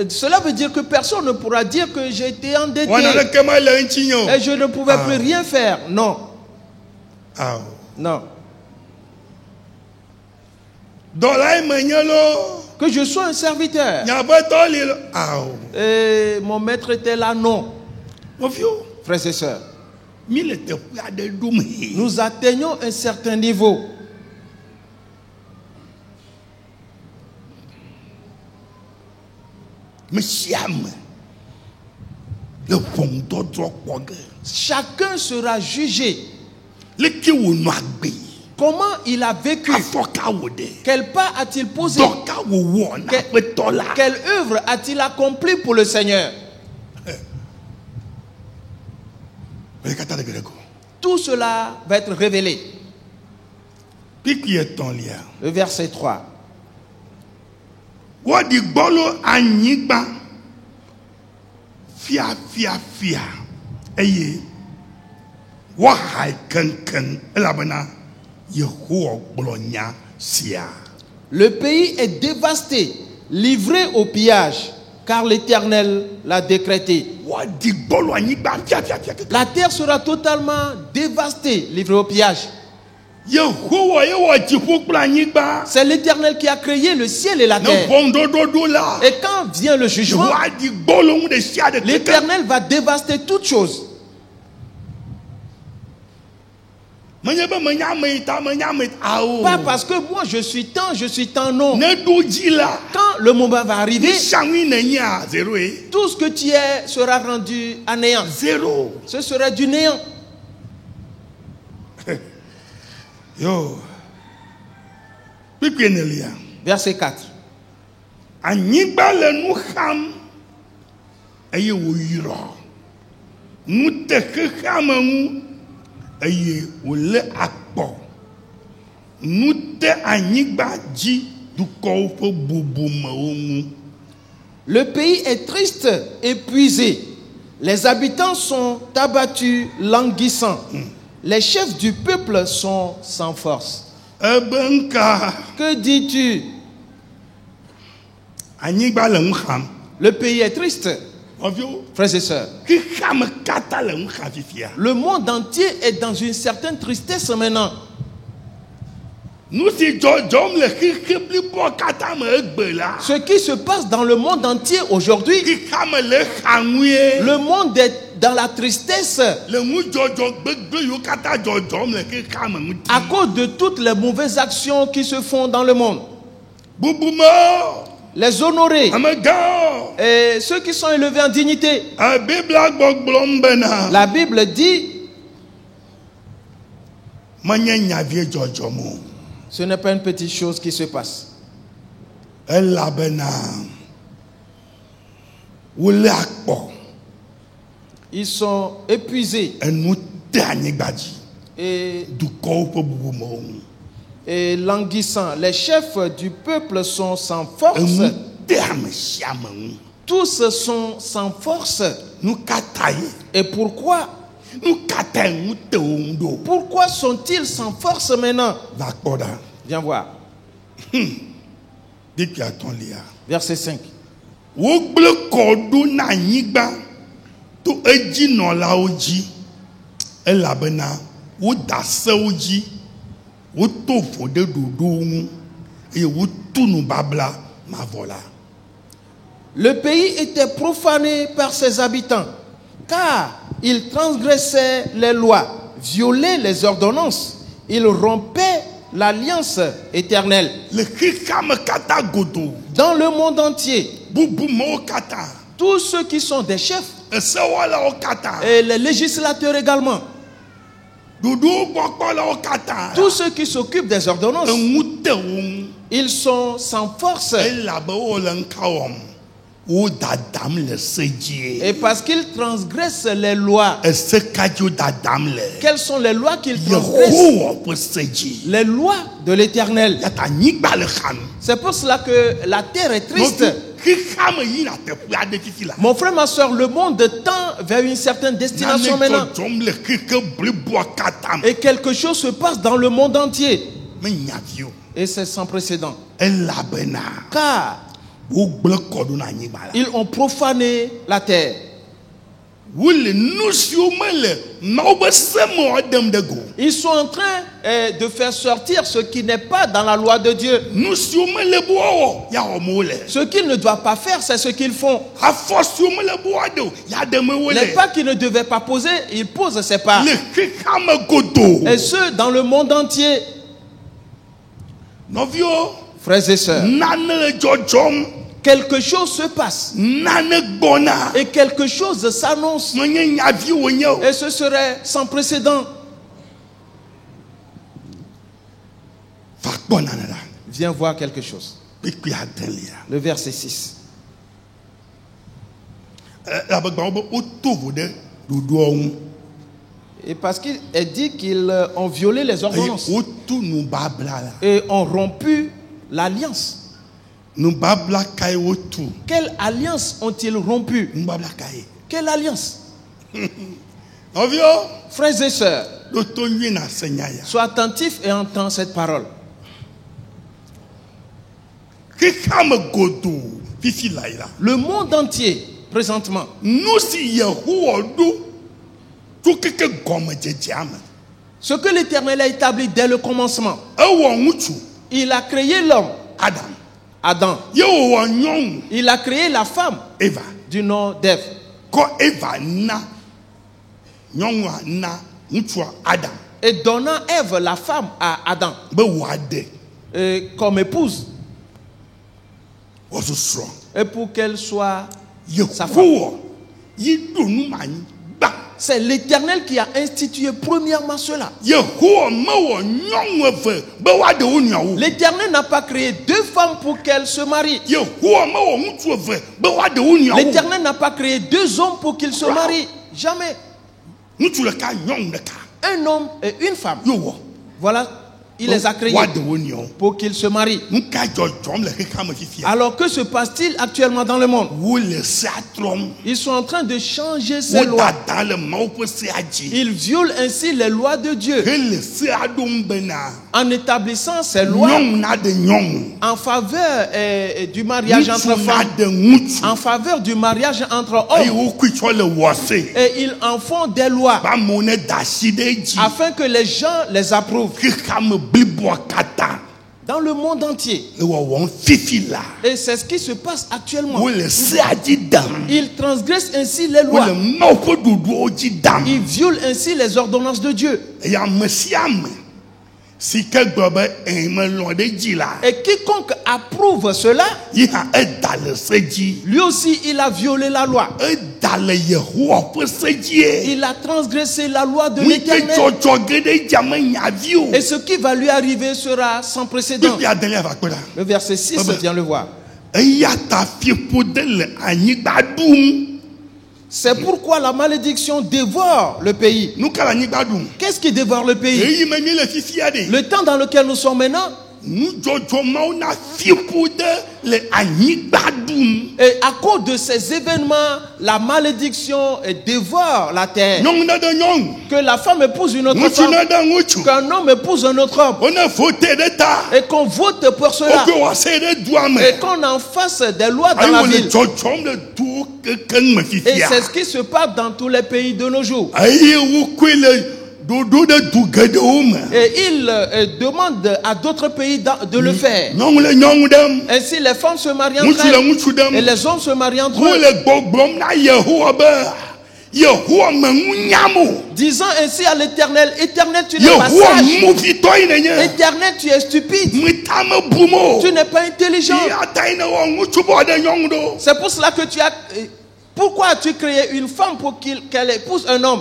Cela veut dire que personne ne pourra dire que j'ai été endetté et je ne pouvais plus rien faire. Non. Non. Que je sois un serviteur. Et mon maître était là, non. Frères et sœurs, nous atteignons un certain niveau. Chacun sera jugé. Comment il a vécu? Quel pas a-t-il posé? Quelle œuvre a-t-il accompli pour le Seigneur? Tout cela va être révélé. Le verset 3. Le pays est dévasté livré au pillage, car l'Éternel l'a décrété. La terre sera totalement dévastée, livrée au pillage. C'est l'Éternel qui a créé le ciel et la terre. Et quand vient le jugement, l'Éternel va dévaster toutes choses. Pas parce que moi je suis tant non. Quand le moment va arriver, tout ce que tu es sera rendu à néant. Ce sera du néant. Verset 4. Le pays est triste, épuisé. Les habitants sont abattus, languissants. Les chefs du peuple sont sans force. Que dis-tu? Le pays est triste. Frères et sœurs, le monde entier est dans une certaine tristesse maintenant. Ce qui se passe dans le monde entier aujourd'hui, le monde est dans la tristesse à cause de toutes les mauvaises actions qui se font dans le monde. Les honorés et ceux qui sont élevés en dignité. La Bible dit, ce n'est pas une petite chose qui se passe. Ils sont épuisés et languissants. Les chefs du peuple sont sans force. Tous sont sans force. Et pourquoi? Pourquoi sont-ils sans force maintenant? Viens voir. Verset 5. Le pays était profané par ses habitants, car ils transgressaient les lois, violaient les ordonnances, ils rompaient l'alliance éternelle. Dans le monde entier, tous ceux qui sont des chefs et les législateurs également, tous ceux qui s'occupent des ordonnances, ils sont sans force. Et parce qu'ils transgressent les lois. Quelles sont les lois qu'ils transgressent? Les lois de l'Éternel. C'est pour cela que la terre est triste. Mon frère, ma soeur, le monde tend vers une certaine destination maintenant. Et quelque chose se passe dans le monde entier. Et c'est sans précédent. Car ils ont profané la terre. Ils sont en train de faire sortir ce qui n'est pas dans la loi de Dieu. Ce qu'ils ne doivent pas faire, c'est ce qu'ils font. Les pas qu'ils ne devaient pas poser, ils posent ces pas. Et ceux dans le monde entier. Frères et sœurs, quelque chose se passe et quelque chose s'annonce et ce serait sans précédent. Viens voir quelque chose. Le verset 6. Et parce qu'il est dit qu'ils ont violé les ordonnances et ont rompu l'alliance. Quelle alliance ont-ils rompu? Quelle alliance? Frères et sœurs, sois attentifs et entends cette parole. Le monde entier, présentement. Ce que l'Éternel a établi dès le commencement. Il a créé l'homme. Adam. Il a créé la femme. Eva. Du nom d'Ève. Et donnant Ève, la femme, à Adam. Comme épouse. Et pour qu'elle soit sa femme. C'est l'Éternel qui a institué premièrement cela. L'Éternel n'a pas créé deux femmes pour qu'elles se marient. L'Éternel n'a pas créé deux hommes pour qu'ils se marient. Jamais. Un homme et une femme. Voilà. Il les a créés pour qu'ils se marient. Alors que se passe-t-il actuellement dans le monde? Ils sont en train de changer ces lois. Ils violent ainsi les lois de Dieu en établissant ces lois en faveur du mariage entre femmes, en faveur du mariage entre hommes. Et ils en font des lois afin que les gens les approuvent. Dans le monde entier. Et c'est ce qui se passe actuellement. Ils transgressent ainsi les lois. Ils violent ainsi les ordonnances de Dieu. Et quiconque approuve cela, lui aussi il a violé la loi. Il a transgressé la loi de l'Éternel. Et ce qui va lui arriver sera sans précédent. Le verset 6, viens le voir. C'est pourquoi la malédiction dévore le pays. Qu'est-ce qui dévore le pays? Le temps dans lequel nous sommes maintenant. Et à cause de ces événements, la malédiction dévore la terre. Que la femme épouse une autre femme, qu'un homme épouse un autre homme, et qu'on vote pour cela, et qu'on en fasse des lois dans la ville. Et c'est ce qui se passe dans tous les pays de nos jours. Et il demande à d'autres pays de le faire. Ainsi les femmes se marient entre elles et les hommes se marient entre eux. Disant ainsi à l'Éternel: Éternel, tu n'es pas sage. Éternel, tu es stupide. Tu n'es pas intelligent. C'est pour cela que tu as... Pourquoi as-tu créé une femme pour qu'elle épouse un homme?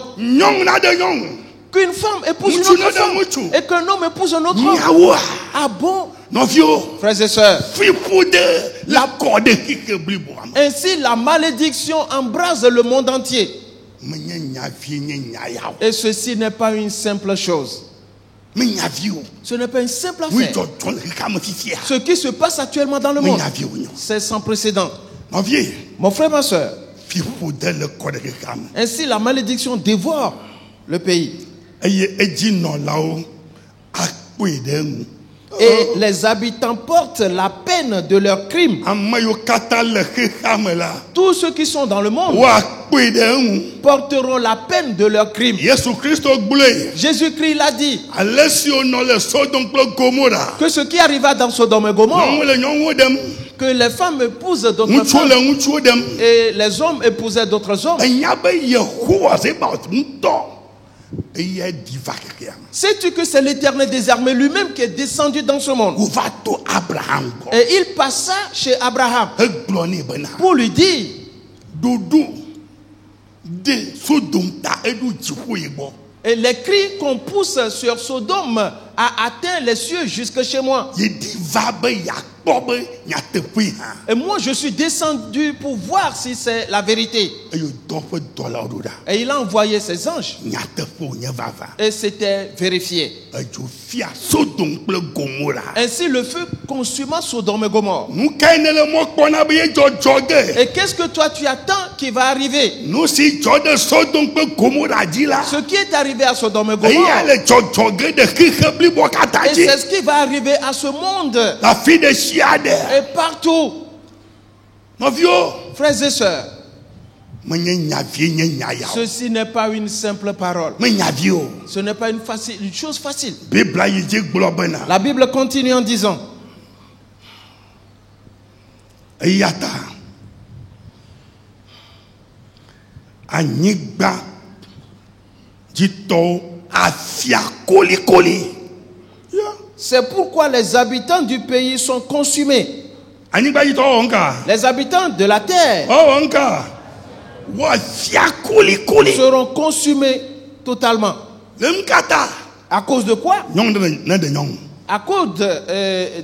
Qu'une femme épouse une autre femme et qu'un homme épouse un autre homme. Ah bon? Frères et sœurs, ainsi la malédiction embrase le monde entier. Et ceci n'est pas une simple chose. Ce n'est pas une simple affaire. Ce qui se passe actuellement dans le monde, c'est sans précédent. Mon frère, ma soeur, ainsi la malédiction dévore le pays. Et les habitants portent la peine de leurs crimes. Tous ceux qui sont dans le monde porteront la peine de leurs crimes. Jésus-Christ l'a dit que ce qui arriva dans Sodome et Gomorrhe, que les femmes épousent d'autres femmes et les hommes épousaient d'autres hommes. Sais-tu que c'est l'Éternel des armées lui-même qui est descendu dans ce monde? Et il passa chez Abraham pour lui dire: et les cris qu'on pousse sur Sodome a atteint les cieux jusque chez moi. Et moi je suis descendu pour voir si c'est la vérité. Et il a envoyé ses anges. Et c'était vérifié. Ainsi le feu consuma Sodome et Gomorrhe. Et qu'est-ce que toi tu attends qui va arriver. Nous si Jordan Sodom pe Gomorrah dit là. Ce qui est arrivé à Sodome et Il y Gomorrhe. a le Jordan de Kikebli Et Bokataji. c'est ce qui va arriver à ce monde. La fille de Chiade. Et partout. Mon vieux. Frères et sœurs, Menye nyavie nye nyaya. ceci n'est pas une simple parole. Me nyavie o. Ce n'est pas une chose facile. Bible yi dzi gblɔ bena. La Bible continue en disant, Eyata. Anyigba dzitɔwo afia kolikoli. c'est pourquoi les habitants du pays sont consumés. Anyigba dzitɔwo wɔ nka. Les habitants de la terre Wɔ nka. Wɔ afia kolikoli. seront consumés totalement. Lem kata. À cause de quoi? Nyɔnu ɖe ne de nyɔnu. À cause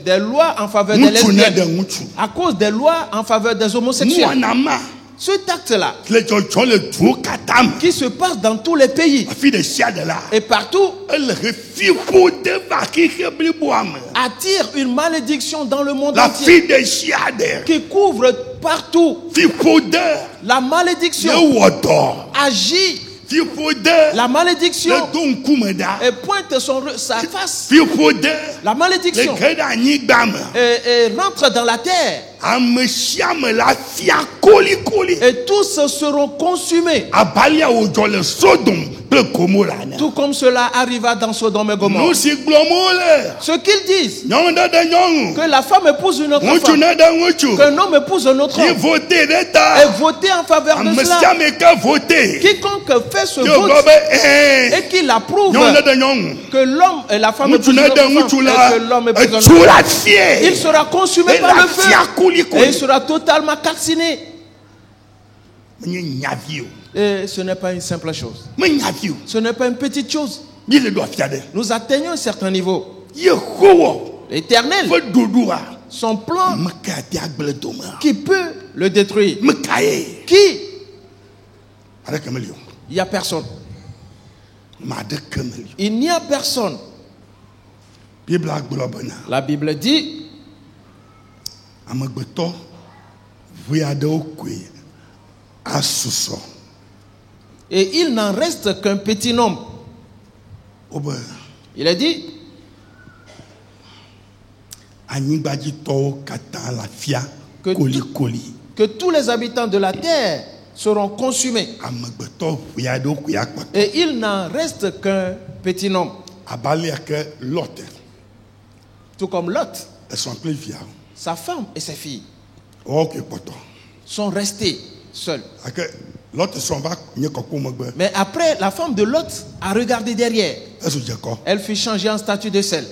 des lois en faveur des Ŋutsu ne de lesbiennes. ŋutsu. À cause des lois en faveur des homosexuels. Nuanama. Cet acte-là, Le dzɔdzɔ le duwo katã me. qui se passe dans tous les pays Afi de sia de la. et partout, Ele he fiƒo de va xixe bliboa me. attire une malédiction dans le monde La entier fi de sia de. qui couvre partout. Fiƒo de. La Ne malédiction wɔ dɔ. agit. Fiƒo de. La malédiction Le do ŋkume da. et pointe sa face. Fiƒo de. La Le malédiction ge ɖe anyigba me. et rentre dans la terre. Ame sia me la fia kolikoli. Et tous seront consumés. Abalia wòdzɔ le Sodom kple Gomorrah ne. Tout comme cela arriva dans Sodome et Nu Gomorrhe. si gblɔm wole. Ce qu'ils disent, Nyɔnu ɖe ɖe nyɔnu. que la femme épouse une autre Ŋutsu femme, ne ɖe ŋutsu. qu'un homme épouse un autre Yi homme, vote ɖe et ta. voter en faveur de Ame cela. sia me ke vote. Quiconque fait ce Yo gblɔ vote be et qu'il approuve nyɔnu ɖe ɖe nyɔnu. que l'homme et la femme Ŋutsu épousent ne une ɖe autre ŋutsu femme, la. et que l'homme épouse un Etsu autre la homme, fie. il sera consumé Et par la le feu fia et il kolikoli. sera totalement calciné. Menye nyavi o. Et ce n'est pas une simple chose. Me nyavi o. Ce n'est pas une petite chose. Bi le do afia de. Nous atteignons un certain niveau. Yehowa L'Éternel, ƒe ɖoɖoa. son plan Me ka ate agble dome. qui peut le détruire. Me ka ye. Qui? Aɖeke meli o. Il n'y a personne. Me aɖeke meli o. Il n'y a personne. Bibla gblɔ bena. La Bible dit, Amegbetɔ ʋui aɖewo koe asusɔ. et il n'en reste qu'un petit nombre. Wobe Il a dit, anyigbadzitɔwo katã la fia Que kolikoli. que tous les habitants de la terre seront consumés. Amegbetɔ ʋui aɖewo koe akpɔtɔ. Et il n'en reste qu'un petit nombre. Abalea ke Lot Tout comme Lot, esrɔ̃ kple viawo. sa femme et ses filles Wɔwo koe kpɔtɔ. sont restés seuls. Gake Lot srɔ̃ va nye kɔkɔ megbe. Mais après, la femme de Lot a regardé derrière. Esu dze kɔ. Elle fut changée en statue de sel.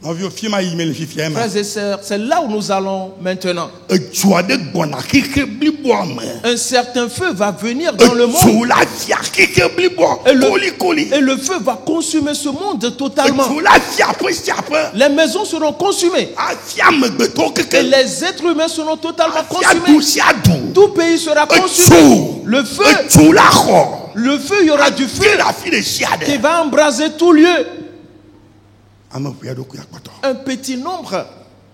Nɔviwo fi ma yi me le fifia ma. Frères et sœurs, c'est là où nous allons maintenant. Etsu aɖe gbɔna xixe bliboa me. Un certain feu va venir dans le monde. Etsu la fia xixe bliboa Et le, kolikoli. et le feu va consumer ce monde totalement. Etsu la fia ƒe sia ƒe. Les maisons seront consumées. Afia amegbetɔwo Et keke. les êtres humains seront totalement Afia du consumés. sia du. Tout pays sera consumé. Etsu. Le feu, Etsu la xɔ. le feu, il y aura du feu Fi la fi de sia qui ɖe. va embraser tout lieu. Ame ʋui aɖewo koe akpɔtɔ. Un petit nombre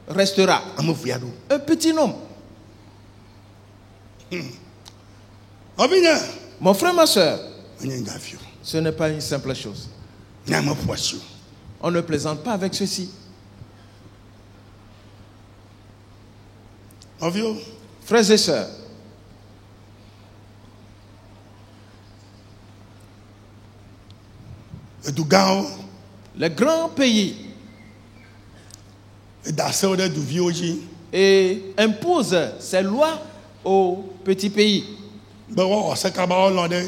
restera. Ame ʋui aɖewo. Un petit nombre. Nɔvinye. Mon frère, ma soeur, Menye nyavi o. ce n'est pas une simple chose. Nya me ƒo asi o. On ne plaisante pas avec ceci. Nɔviwo. Frères et sœurs, Edu gãwo. les grands pays Eda asewo ɖe duviwo dzi. et imposent ces lois aux petits pays, Be woawɔ sekaba wolɔ̃ ɖe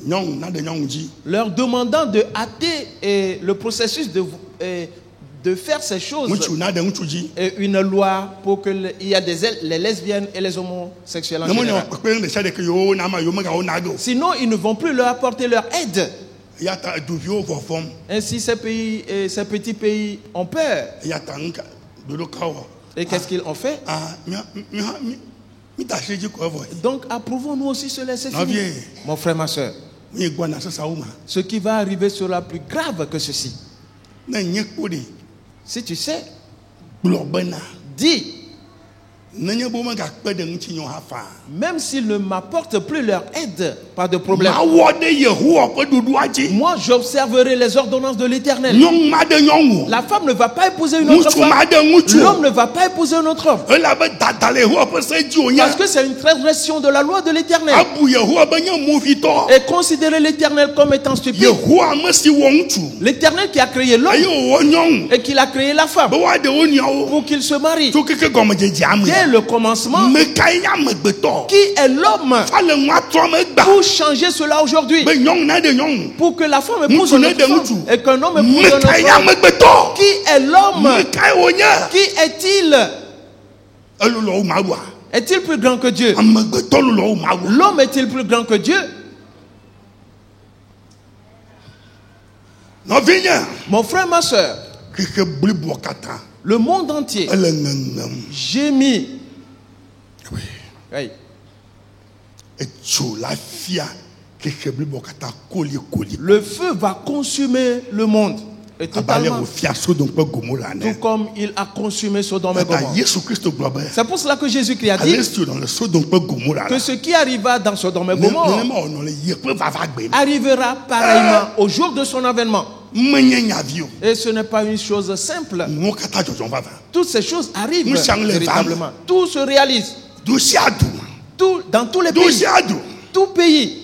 nyɔnu na ɖe nyɔnu dzi. leur demandant de hâter le processus de faire ces choses. Ŋutsu na ɖe ŋutsu dzi. Et une loi pour que il y a les lesbiennes et les homosexuels en Ne menye général. kpekpe ɖe sia ɖeke yewo na ma yewo megawo na ɖe o. Sinon, ils ne vont plus leur apporter leur aide. Eya ta duviwo vɔvɔm. Ainsi, ces pays et ces petits pays ont peur. Eya ta ŋka dodo ka wɔ. Et qu'est-ce qu'ils ont fait? Mi ta se dzi kɔ evɔ. Donc, approuvons-nous aussi se laisser Non, finir. bien. Mon frère, ma soeur, Mi gbɔna sesawo ma. ce qui va arriver sera plus grave que ceci. Ne nye kpo ɖe Si tu sais, gblɔ bena dis Même s'ils ne m'apportent plus leur aide, pas de problème. Moi, j'observerai les ordonnances de l'Éternel. La femme ne va pas épouser une autre femme. L'homme ne va pas épouser un autre homme. Parce que c'est une transgression de la loi de l'Éternel. Et considérer l'Éternel comme étant stupide. L'Éternel qui a créé l'homme et qui a créé la femme pour qu'ils se marient. Dès le commencement, qui est l'homme pour changer cela aujourd'hui? Pour que la femme épouse un autre femme et qu'un homme épouse un autre homme. Qui est l'homme? Qui est-il? Est-il plus grand que Dieu? L'homme est-il plus grand que Dieu? Mon frère, ma soeur, le monde entier gémit. Oui. Le feu va consumer le monde. Et totalement. Tout comme il a consumé Sodome et Gomorrhe. C'est pour cela que Jésus-Christ a dit que ce qui arriva dans Sodome et Gomorrhe arrivera pareillement au jour de son avènement. Et ce n'est pas une chose simple. Toutes ces choses arrivent véritablement. Tout se réalise. Tout, dans tous les pays. Tout pays.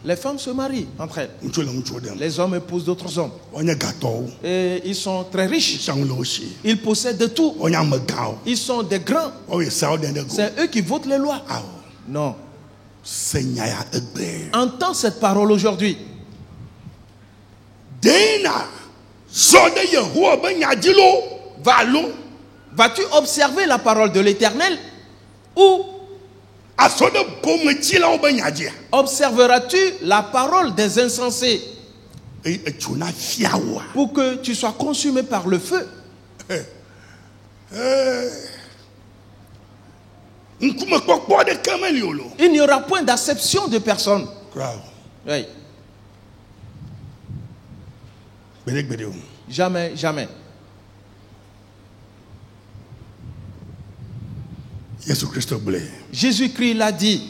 Les femmes se marient entre elles. Les hommes épousent d'autres hommes. Et ils sont très riches. Ils possèdent de tout. Ils sont des grands. C'est eux qui votent les lois. Non. Entends cette parole aujourd'hui. Vas-tu observer la parole de l'Éternel ou observeras-tu la parole des insensés pour que tu sois consumé par le feu? Il n'y aura point d'acception de personne. Oui. Jamais, jamais. Jésus-Christ l'a dit.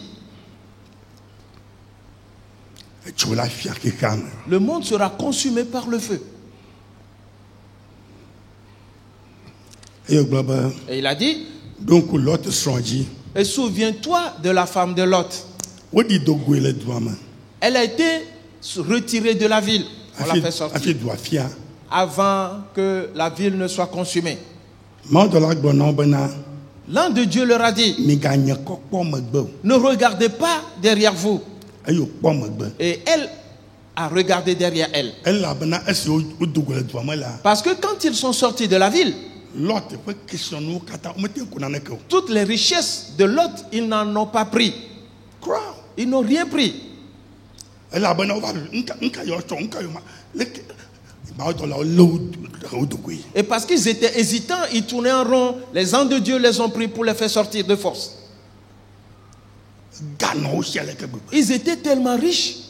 Le monde sera consumé par le feu. Et il a dit. Et souviens-toi de la femme de Lot. Elle a été retirée de la ville. On l'a fait sortir avant que la ville ne soit consumée. L'un de Dieu leur a dit, ne regardez pas derrière vous. Et elle a regardé derrière elle. Parce que quand ils sont sortis de la ville, toutes les richesses de Lot, ils n'en ont pas pris. Ils n'ont rien pris. Et parce qu'ils étaient hésitants, ils tournaient en rond. Les anges de Dieu les ont pris pour les faire sortir de force. Ils étaient tellement riches.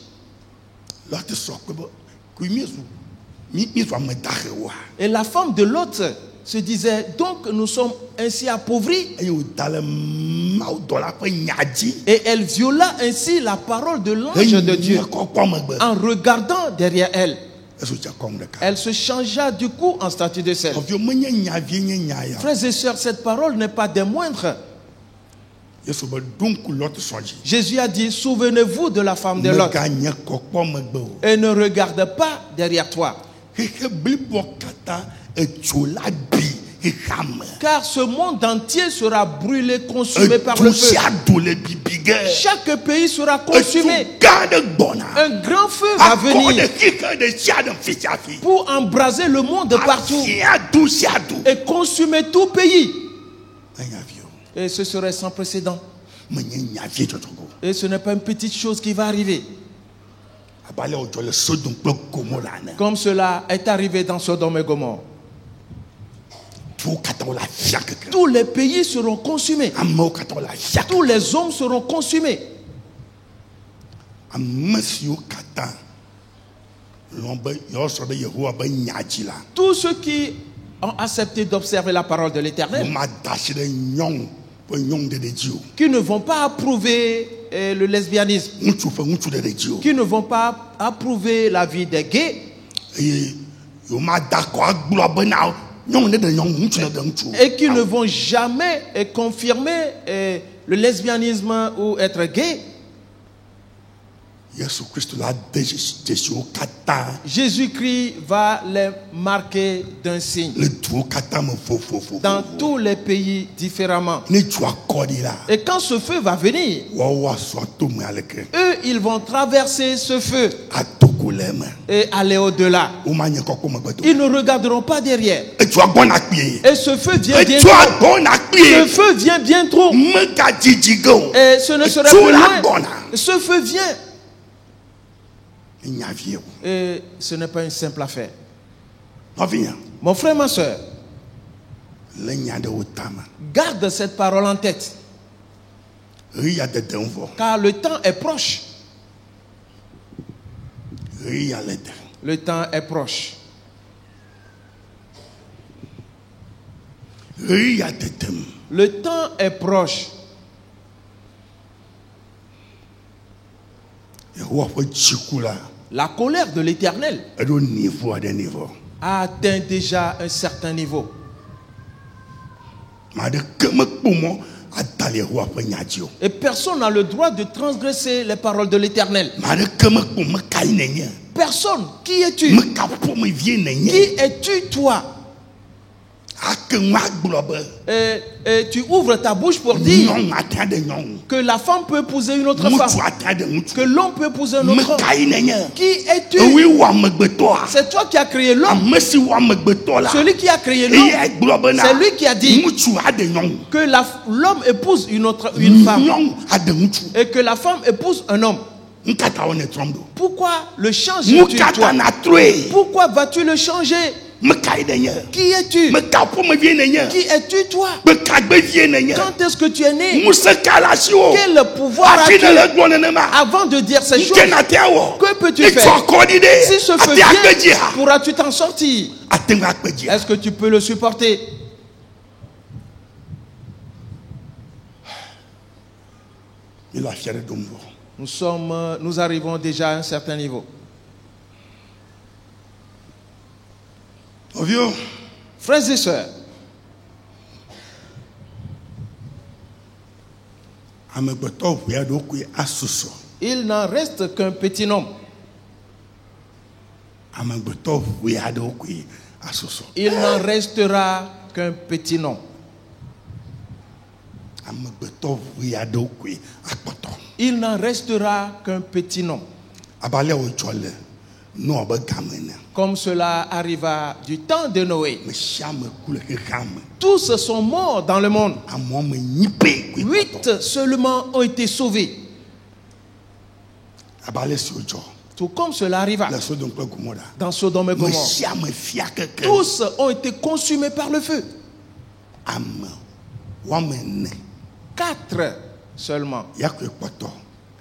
Et la femme de Lot se disait, donc nous sommes ainsi appauvris. Et elle viola ainsi la parole de l'ange de Dieu en regardant derrière elle. Elle se changea du coup en statue de sel. Frères et sœurs, cette parole n'est pas des moindres. Jésus a dit, souvenez-vous de la femme de Lot et ne regarde pas derrière toi. Car ce monde entier sera brûlé, consumé par le feu. Chaque pays sera consumé. Un grand feu va venir pour embraser le monde partout et consumer tout pays. Et ce serait sans précédent. Et ce n'est pas une petite chose qui va arriver. Comme cela est arrivé dans Sodome et Gomorrhe. Tous les pays seront consumés. Tous les hommes seront consumés. Tous ceux qui ont accepté d'observer la parole de l'Éternel, qui ne vont pas approuver le lesbianisme, qui ne vont pas approuver la vie des gays, et qui ne vont jamais confirmer le lesbianisme ou être gay, Jésus-Christ va les marquer d'un signe dans tous les pays différemment. Et quand ce feu va venir, eux, ils vont traverser ce feu et aller au-delà. Ils ne regarderont pas derrière. Et ce feu vient bientôt. Ce feu vient bientôt. Et ce ne sera plus loin. Ce feu vient. Et ce n'est pas une simple affaire. Mon frère, ma soeur, garde cette parole en tête. Car le temps est proche. Le temps est proche. Le temps est proche. La colère de l'Éternel a atteint déjà un certain niveau. Et personne n'a le droit de transgresser les paroles de l'Éternel. Personne. Qui es-tu? Qui es-tu, toi? Et tu ouvres ta bouche pour dire que la femme peut épouser une autre femme, que l'homme peut épouser un autre homme. Qui es-tu? C'est toi qui as créé l'homme. Celui qui a créé l'homme, c'est lui qui a dit que l'homme épouse une femme et que la femme épouse un homme. Pourquoi le changes-tu, toi? Pourquoi vas-tu le changer? Qui es-tu? Qui es-tu, toi? Quand est-ce que tu es né? Quel pouvoir as-tu avant de dire ces choses? Que peux-tu faire? Si ce feu vient, pourras-tu t'en sortir? Est-ce que tu peux le supporter? Nous arrivons déjà à un certain niveau. Frères et sœurs, il n'en reste qu'un petit nombre. Il n'en restera qu'un petit nombre. Il n'en restera qu'un petit nombre. Comme cela arriva du temps de Noé. Tous sont morts dans le monde. 8 seulement ont été sauvés. Tout comme cela arriva dans Sodome et Gomorrhe. Tous ont été consumés par le feu. 4 seulement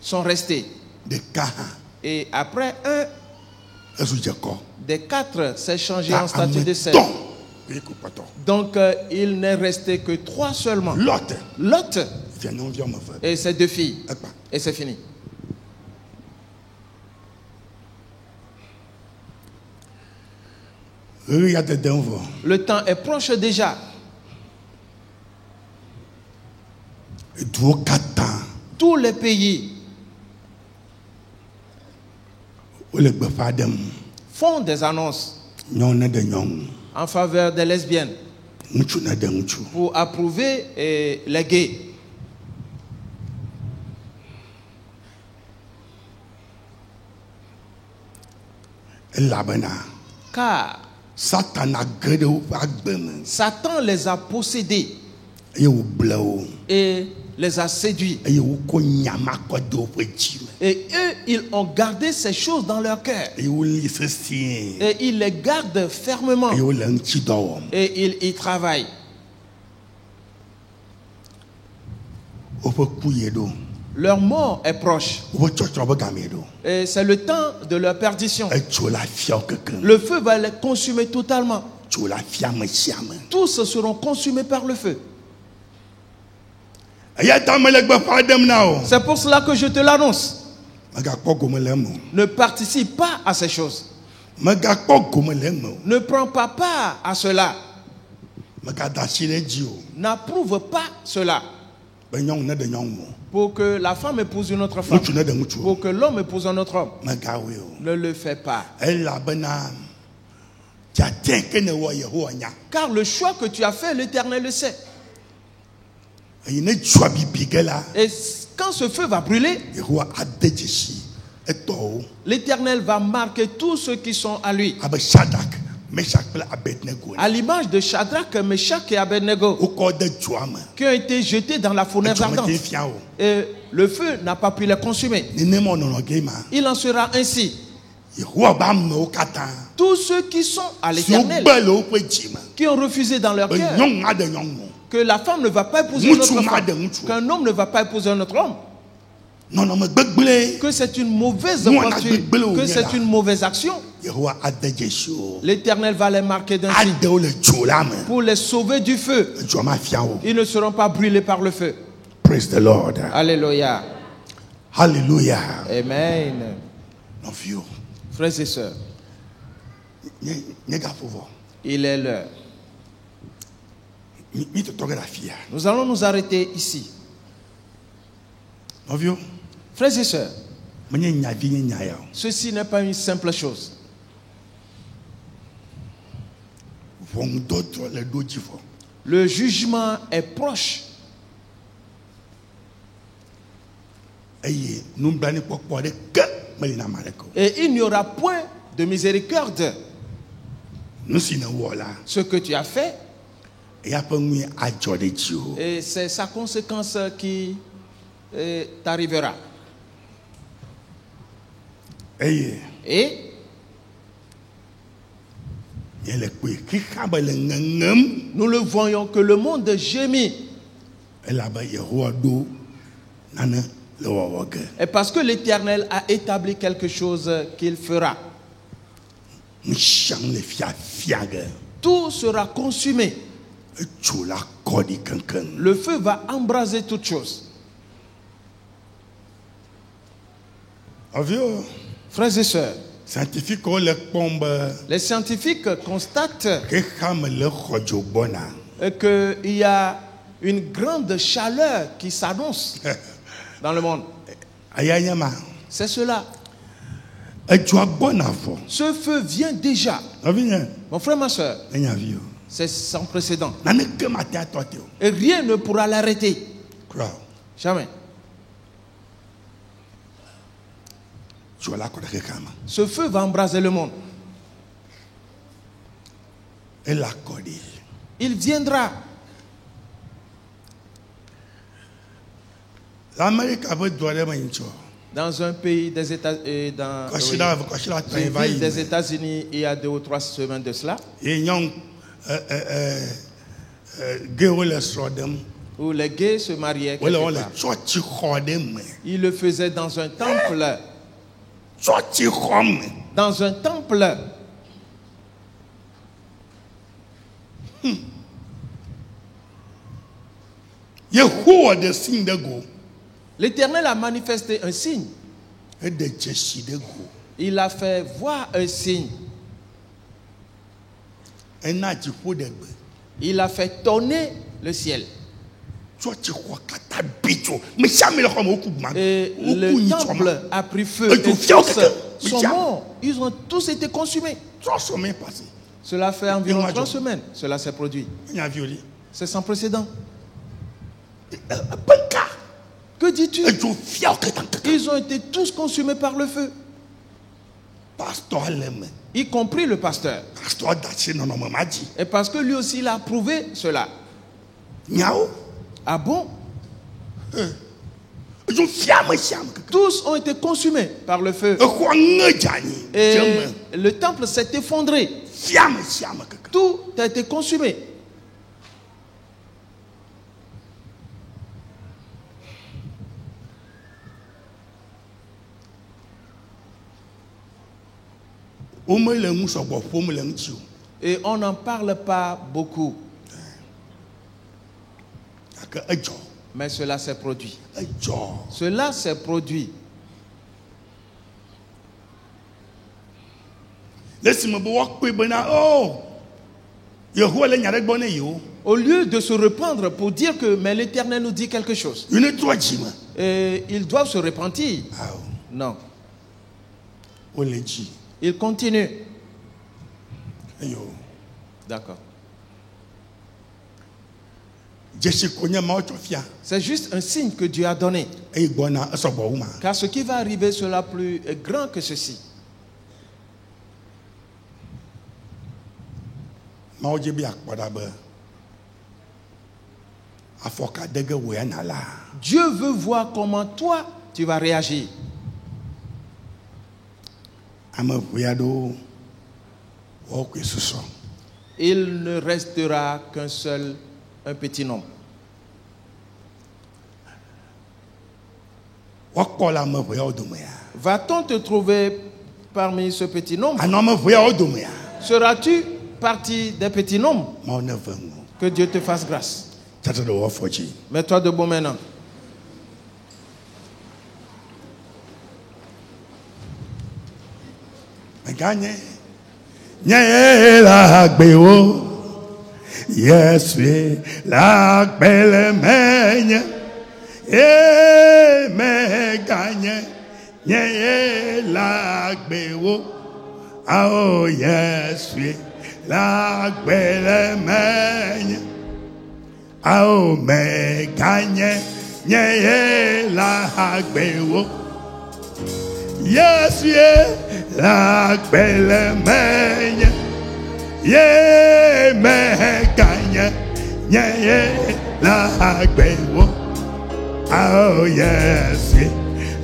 sont restés. Et après un des 4 s'est changé en statue de sel. Donc il n'est resté que 3 seulement. Lot et ses 2 filles. Et c'est fini. Le temps est proche déjà. Tous les pays font des annonces en faveur des lesbiennes pour approuver les gays. Car Satan les a possédés et les a séduits. Et eux, ils ont gardé ces choses dans leur cœur. Et ils les gardent fermement. Et ils y travaillent. Leur mort est proche. Et c'est le temps de leur perdition. Le feu va les consumer totalement. Tous seront consumés par le feu. C'est pour cela que je te l'annonce. Ne participe pas à ces choses. Ne prends pas part à cela. N'approuve pas cela. Pour que la femme épouse une autre femme. Pour que l'homme épouse un autre homme. Ne le fais pas. Car le choix que tu as fait, l'Éternel le sait. Et quand ce feu va brûler, l'Éternel va marquer tous ceux qui sont à lui. À l'image de Shadrach, Meshach et Abednego, qui ont été jetés dans la fournaise ardente. Et le feu n'a pas pu les consumer. Il en sera ainsi. Tous ceux qui sont à l'Éternel, qui ont refusé dans leur cœur que la femme ne va pas épouser une autre femme, qu'un homme ne va pas épouser un autre homme, que c'est une mauvaise posture, que c'est une mauvaise action, l'Éternel va les marquer d'un signe pour les sauver du feu. Ils ne seront pas brûlés par le feu. Praise the Lord. Alléluia. Hallelujah. Amen. Frères et sœurs, il est l'heure. Nous allons nous arrêter ici. Frères et sœurs, ceci n'est pas une simple chose. Le jugement est proche. Et il n'y aura point de miséricorde. Ce que tu as fait, et c'est sa conséquence qui t'arrivera. Et nous le voyons que le monde gémit. Et parce que l'Éternel a établi quelque chose qu'il fera. Tout sera consumé. Le feu va embraser toutes choses. Frères et sœurs, les scientifiques constatent qu'il y a une grande chaleur qui s'annonce dans le monde. C'est cela. Ce feu vient déjà. Mon frère, ma soeur, c'est sans précédent. Et rien ne pourra l'arrêter. Jamais. Ce feu va embraser le monde. Il viendra. Dans un pays des États-Unis, dans une ville des États-Unis, il y a 2 ou 3 semaines de cela, où les gays se mariaient quelque part. Ils le faisaient dans un temple. Dans un temple. L'Éternel a manifesté un signe. Il a fait voir un signe. Il a fait tonner le ciel. Et le temple a pris feu. Et tous sont morts. Ils ont tous été consumés. Cela fait environ 3 semaines. Cela s'est produit. C'est sans précédent. Que dis-tu? Ils ont été tous consumés par le feu. Y compris le pasteur. Et parce que lui aussi il a approuvé cela. Ah bon? Tous ont été consumés par le feu. Et le temple s'est effondré. Tout a été consumé. Et on n'en parle pas beaucoup. Mais cela s'est produit. Cela s'est produit. Au lieu de se répandre pour dire que mais l'Éternel nous dit quelque chose, et ils doivent se repentir. Non. Il continue. D'accord. C'est juste un signe que Dieu a donné. Car ce qui va arriver sera plus grand que ceci. Dieu veut voir comment toi tu vas réagir. Il ne restera qu'un seul, un petit nombre. Va-t-on te trouver parmi ce petit nombre? Seras-tu partie des petits nombres? Que Dieu te fasse grâce. Mets-toi debout maintenant. Yes, la belle mène, me gagne, la béo, oh yes, la belle mène, oh me gagne, la béo, yes, la belle mène. Yeah, me gagne, yeah, la béo. Oh yes,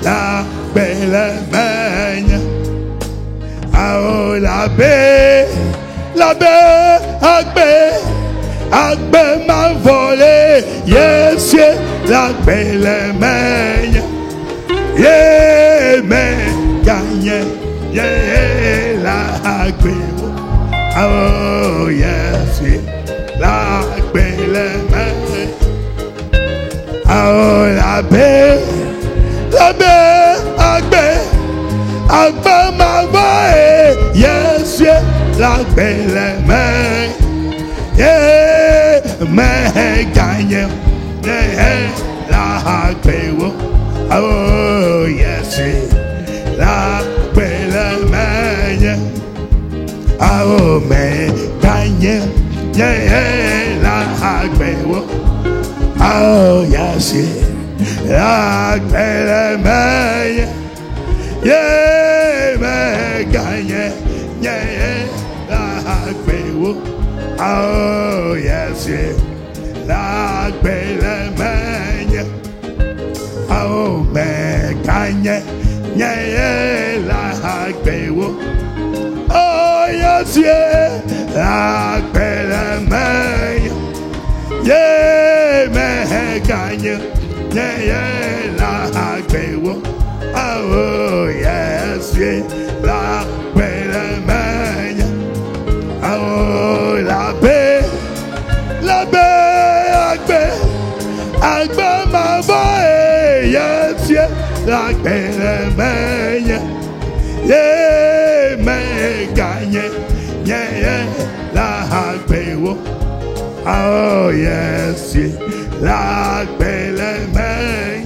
la belle mène. Oh la baie, agbe m'a volé. Yes, la belle mène. Yeah, me gagne, yeah, la béo. Oh yes, la belle mère. Oh la belle, agbe ma voix. Yes, la belle mère. Yeah, me gagne, yeah, la belle. Oh yes, la belle mère. Oh me gagne, yeah, la béo. Oh yes, la belle mère. Yeah, me gagne, yeah, la béo. Oh yes, la belle mère. Oh me gagne, yeah, la béo. Oh yes, la belle mère. Yeah, me gagne, yeah, la béo. Oh yes, la belle mère. Oh la baie, agbe ma voix. Yes, la belle mère. Yeah, me gagne, yeah, la béo. Oh yes, la belle mère.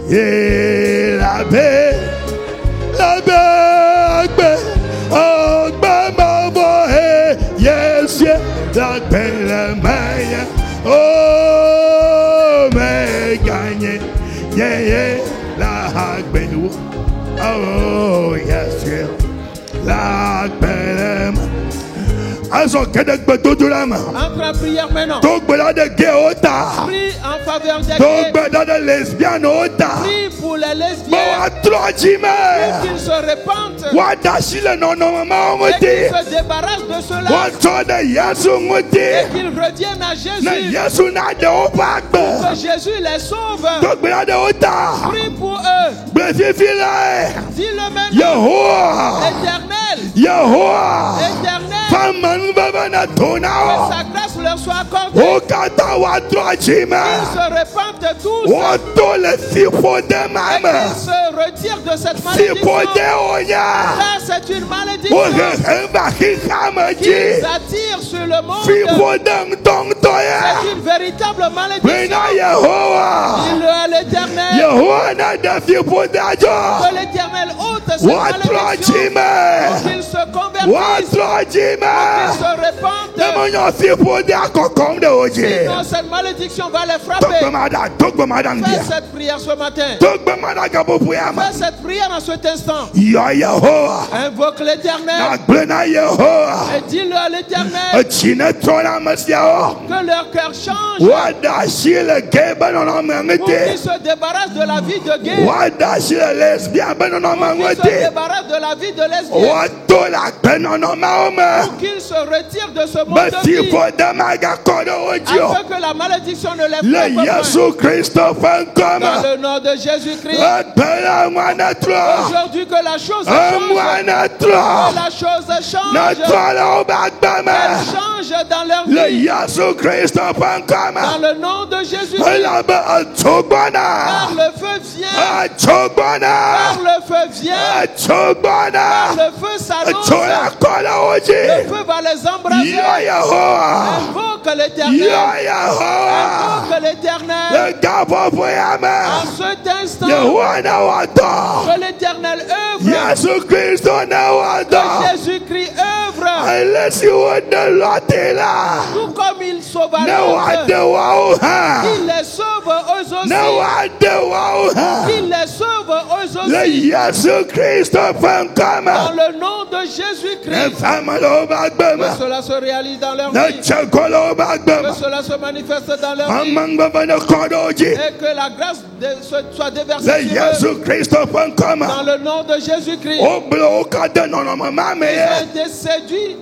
Yeah, la baie, oh, ma voix. Yes, la belle mère. Oh, me gagne, yeah, la béo. Oh yes, la belle. Entre en prière maintenant. Prie en faveur des lesbiennes. Prie pour les lesbiennes. Qu'ils se répandent. Et qu'ils se débarrassent de cela. Et qu'ils reviennent à Jésus. Pour que Jésus les sauve. Prie pour eux. Dis-le maintenant. Éternel. Yehowa. Éternel, Famanu baba na que tona. sa grâce leur soit accordée. O kata wa trojima. Qu'ils se répandent tous. O to le sipo de Et mama. qu'ils se retirent de cette Sipo malédiction. de onya. Car c'est une O malédiction hemba kikama qui ji. attire sur le monde. Sipo dang tong toya. C'est une véritable malédiction. Bena Yehowa. Dis-le à l'Éternel. Yehowa na da sipo dajo. Que l'Éternel ôte cette Wa malédiction. trojima. Pour qu'ils se Wa convertissent. Qu'ils trojima. se répandent. Nemonyo sipo de akokom de oji. Sinon cette malédiction va les frapper. Togba Fais cette prière ce matin. Togba Fais cette prière en cet instant. Yo Yehowa. Invoque l'Éternel. Agbena Yehowa. Et dis-le à l'Éternel. Chine tona masiao. Que leur cœur change. Wadashi le gay banono Pour mangete. qu'ils se débarrassent de la vie de gay. Wadashi le lesbien banono Pour qu'ils se mangete. débarrassent de la vie de lesbienne. Watola banono maoma. Pour qu'ils se retirent de ce monde de Basi vie. podamaga kodo ojo. Afin que la malédiction ne les Le frappe pas. Yesu Christophe Dans Nkoma. le nom de Jésus-Christ. Appela mwana tro. Aujourd'hui que la chose change. Mwana Que tro. la chose change. Notre Elle obagbama. change dans leur Le vie. Yesu Christophe Dans Nkoma. le nom de Jésus-Christ. Elaba Car atobana. le feu vient. Car Atobana. le feu vient. Atobana. Le feu s'annonce. Atola kola Le oji. feu va les embraser. Yo Yehowa. Invoque Yo l'Éternel. Yehowa. Invoque l'Éternel. Le gabo poyama. En cet instant, Yehowa na wado. que l'Éternel œuvre. Yesu Christo na wado. Que Jésus-Christ œuvre. Alesi wada lotela. Tout comme il sauva Na l'autre. wada wauha. Il les sauve eux aussi. Na wada wauha. Il les sauve eux Le aussi. Yesu Christo Dans fankama. le nom de Jésus-Christ. Famalo Que bagbama. cela se réalise dans leur Na vie. chakolo Que bagbama. cela se manifeste dans leur vie. Amang baba na kodoji. Et que la grâce soit déversée Le sur eux. Yesu Christo Dans fankama. le nom de Jésus-Christ. Oblo kada no no mama Ils me. ont été séduits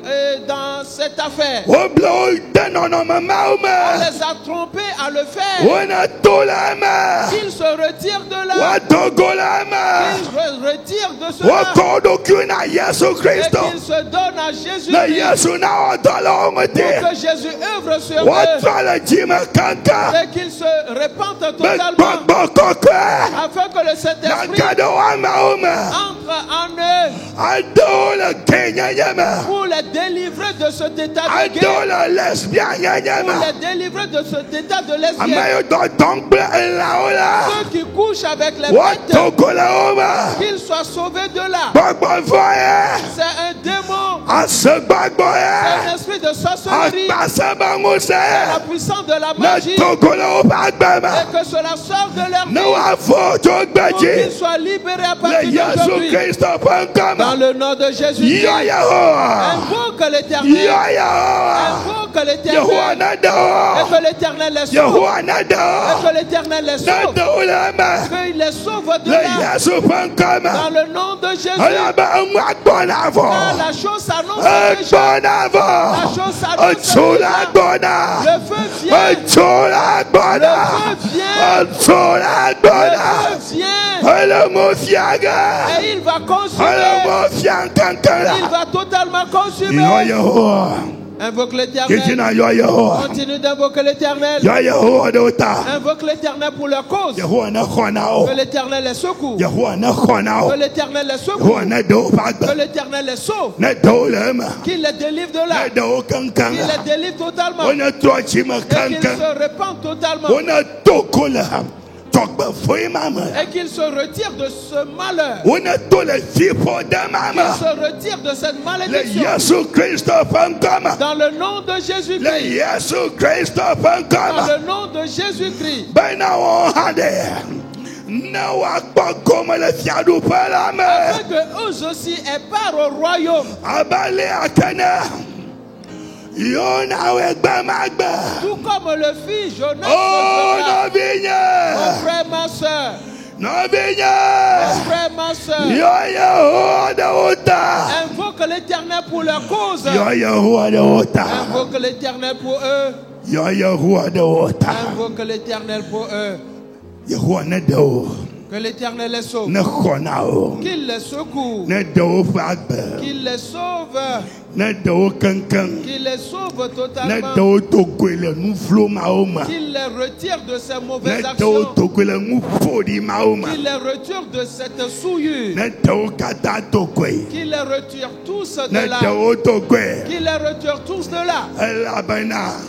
dans cette affaire. Oblo de no no mama On me. les a trompés à le faire. Wana tolama. Qu'ils se retirent de là. Watogolama. Qu'ils se retirent de cela. Wakodo kuna Yesu Et Christo. qu'ils se donnent à Le Jésus-Christ. Yesu na odolo Pour ngete. que Jésus œuvre sur eux. Watala jima kanka. Et qu'ils se répandent totalement. Bekokokwe. Afin que le Saint-Esprit Nakado ama. entre en eux. Adola Kenya yama. Pour les délivrer de cet état de guerre. Adola lesbien Pour yama. les délivrer de cet état de lesbienne. Amayo do tongle laola. Ceux qui couchent avec les bêtes. Watokola oma. Qu'ils soient sauvés de là. Bagbo foye. C'est un démon. Ase bagbo C'est ye. un esprit de sorcellerie. Akpasa bangose. La puissance de la magie. Natokolo bagbama. Et que cela sorte de leur No vie. afo Pour qu'ils jogbaji. soient libérés à Le partir Yesu d'aujourd'hui. Christo Dans pankama. le nom de Jésus. Yo Yehowa. Invoque l'Éternel. Yo Yehowa. Invoque Yehowa l'Éternel. nado. Et que l'Éternel les sauve. Yehowa Et nado. que l'Éternel les sauve. Nado ulama. Qu'il les sauve de Le là. Yesu pankama. Dans le nom de Jésus. Alaba agbonavo. Car la chose s'annonce déjà. La Agbonavo. chose s'annonce Atula déjà. agbona. Le feu vient. Atula agbona. Le feu vient. Atula Le agbona. feu vient. Alamofiaga. Et il va consumer. Alamofiankankala. Il va totalement Yo consumer. Yehowa. Invoque l'Éternel. Kijina yo Yehowa. Continue d'invoquer l'Éternel. Yo Yehowa dota. Invoque l'Éternel pour leur cause. Yehowa na khonao. Que l'Éternel les secoue. Yehowa na khonao. Que l'Éternel les secoue. Yehowa na do Que bagba. l'Éternel les sauve. Na do lema. Qu'il les délivre de là. Na do Qu'il kankanga. les délivre totalement. Ona tochima Et qu'il kanka. se répand totalement. Ona tokola. Tokba foi mama. Et qu'il se retire de ce malheur. Ona tola fipo da Qu'il mama. se retire de cette Le malédiction. Yesu Christo pankama. Dans le nom de Le Jésus-Christ. Yesu Christo Dans pankama. le nom de Jésus-Christ. Bena wo hande. Na wakpa koma le fiadu palame. Afin que eux aussi aient part au royaume. Abale akana. Yona wegba magba. Tout comme le fit Jonas. Oh, Mon Novinya. frère, ma soeur. Novinya. Mon frère, ma soeur. Yo Yehowa de ota. Invoque l'Éternel pour leur cause. Yo Yehowa de ota. Invoque l'Éternel pour eux. Yo Yehowa de ota. Invoque l'Éternel pour eux. Yehowa ne do. Que l'Éternel les sauve. Qu'il les secoue. Qu'il les sauve. Qu'il les sauve totalement. Qu'il les retire de ces mauvaises actions. Qu'il les retire de cette souillure. Qu'il les retire tous de là. Qu'il les retire tous de là.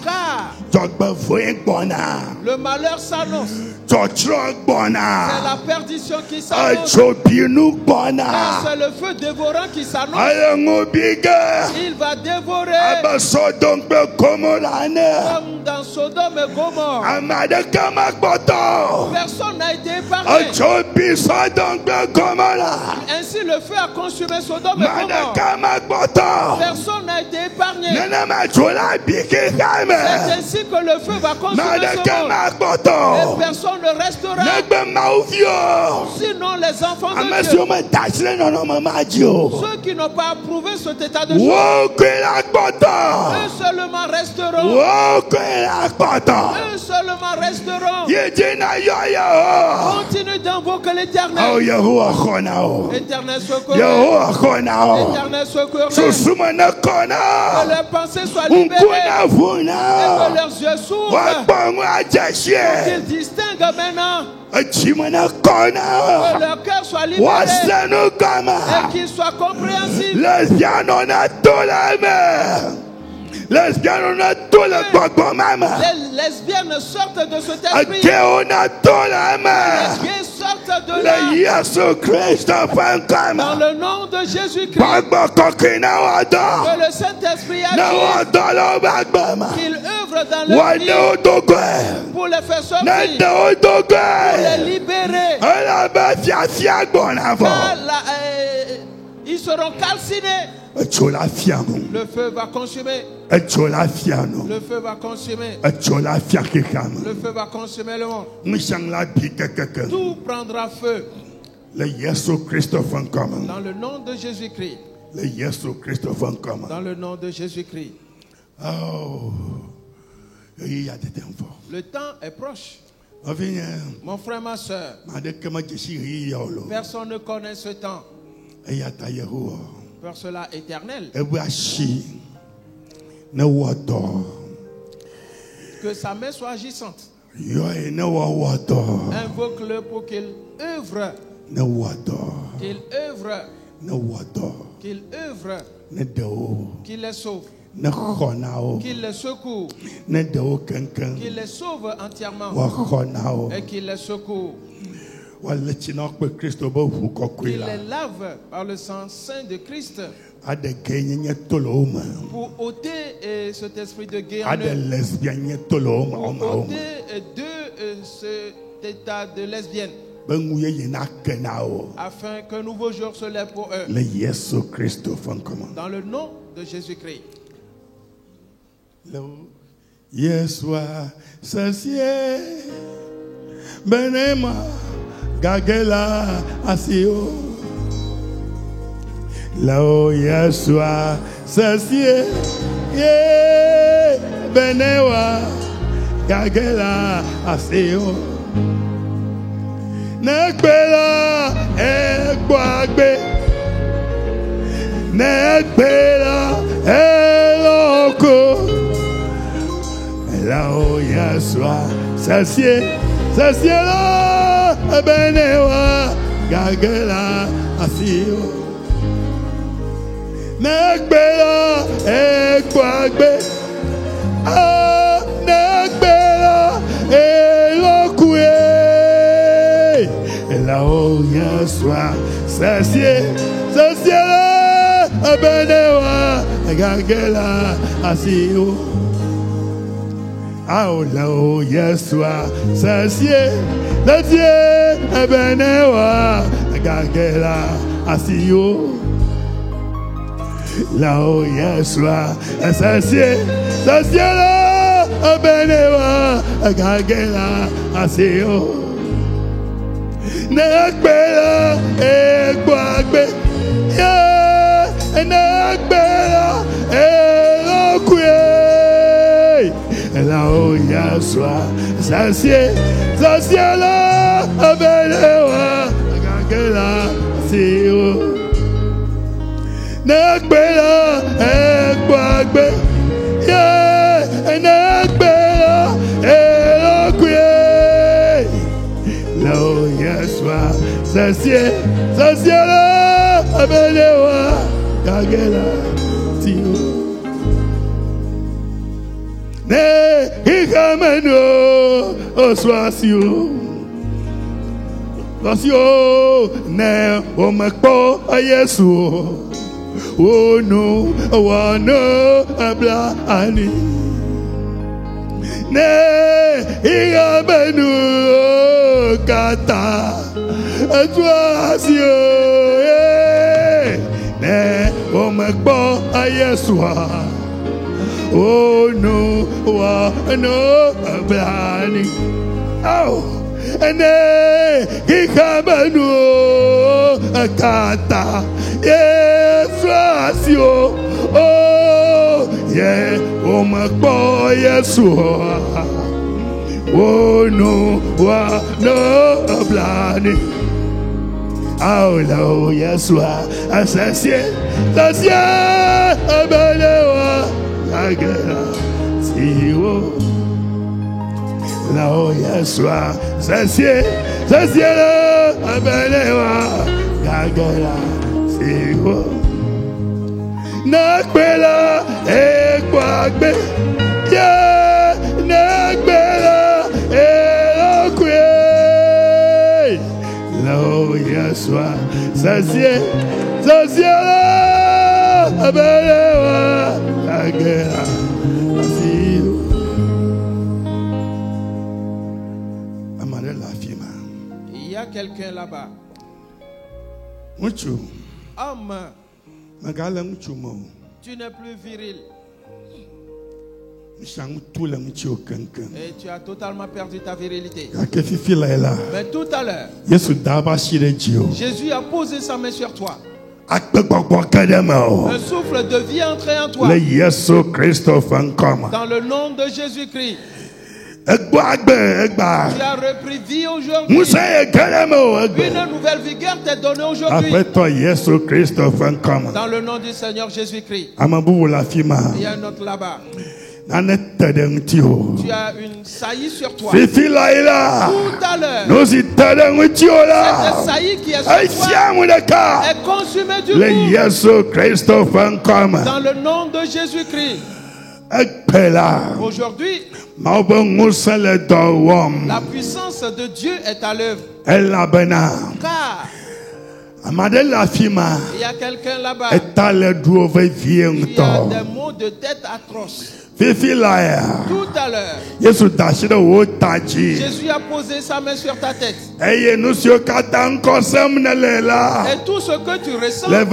Car le malheur s'annonce. C'est la perdition qui s'annonce. C'est le feu dévorant qui s'annonce. Il va dévorer comme dans Sodome et Gomorrhe. Personne n'a été épargné. Ainsi le feu a consumé Sodome et Gomorrhe. Personne n'a été épargné. C'est ainsi que le feu va consumer ce monde. Et personne ne restera. Sinon les enfants de Dieu, ceux qui n'ont pas approuvé cet état de choses, eux seulement resteront. Eux seulement resteront. Continue d'invoquer l'Éternel. Éternel secours. Éternel secours. Que leurs pensées soient libérées. Et que leurs yeux s'ouvrent. Qu'ils distinguent maintenant. Que leur cœur soit libéré. Et qu'il soit compréhensible. Les lesbiennes sortent de cet esprit. Les gays sortent de là. Dans le nom de Jésus-Christ. Que le Saint-Esprit agisse. Qu'il œuvre dans leur vie pour les faire sortir. Pour les libérer. Ils seront calcinés. Le feu va consumer. Le feu va consumer. Le feu va consumer le monde. Tout prendra feu. Dans le nom de Jésus-Christ. Dans le nom de Jésus-Christ. Oh. Le temps est proche. Mon frère, ma soeur. Personne ne connaît ce temps. Pour cela éternel. Que sa main soit agissante. Invoque-le pour qu'il œuvre. Qu'il œuvre. Qu'il œuvre. Qu'il les sauve. Qu'il les secoue. Qu'il les sauve entièrement. Et qu'il les secoue. Qu'il les lave par le sang saint de Christ. Pour ôter cet esprit de guerre en eux. Pour ôter de cet état de lesbienne. Afin qu'un nouveau jour se lève pour eux. Dans le nom de Jésus-Christ. Yeswa sasie benema gagela asio lao Yeswa sasie ye benewa gagela asio nekbela egbagbe nekbela eloko lao Yeswa sasie la benewa gagela asio nekbela ekwagbe nekbela elokue lao Yeswa sasie la benewa gagela asio. Oh lao Yeswa sasie benewa gagela asio. Lao Yeswa sasie la benewa gagela asio. Nekbela ekwagbe ya nekbela elokue. Lao Yeswa sasie la benewa Nagela, Sio. Nagbela, Ekwagbe, yeah, Nagbela, Eloquie. Lo, Yeswa, Sasiela, Abelewa, Nagela, Sio. Ne, Hikameno, Oswasio. Osio, ne, Omakpo, Ayesu. Oh no, no, abla ani. Ne, Hikameno, Kata, Oswasio. Ne, Omakpo, Ayesu. Oh no, Ablani. Oh, and he cabanu Kata. Yes, Rasio. Oh, yeah, oh my boy, yes. Oh no, Ablani. Oh no, yes, Assassin, Abelewa. Agera, Sio, Lao Yeswa, Sasie, Abelewa, Agera, Sio, Nagbela, Ekwagbe, yeah, Nagbela, Eloquie, Lao Yeswa, Sasie, Abelewa. Il y a quelqu'un là-bas. Homme, tu n'es plus viril. Et tu as totalement perdu ta virilité. Mais tout à l'heure, Jésus a posé sa main sur toi. Un souffle de vie est entré en toi. Dans le nom de Jésus-Christ. Tu as repris vie aujourd'hui. Une nouvelle vigueur t'est donnée aujourd'hui. Dans le nom du Seigneur Jésus-Christ. Il y a un autre là-bas. Tu as une saillie sur toi. Tout à l'heure, cette saillie qui est sur toi est consumée du coup. Dans le nom de Jésus-Christ. Aujourd'hui, la puissance de Dieu est à l'œuvre. Car il y a quelqu'un là-bas qui a des maux de tête atroces. Tout à l'heure, Jésus a posé sa main sur ta tête. Et tout ce que tu ressens dans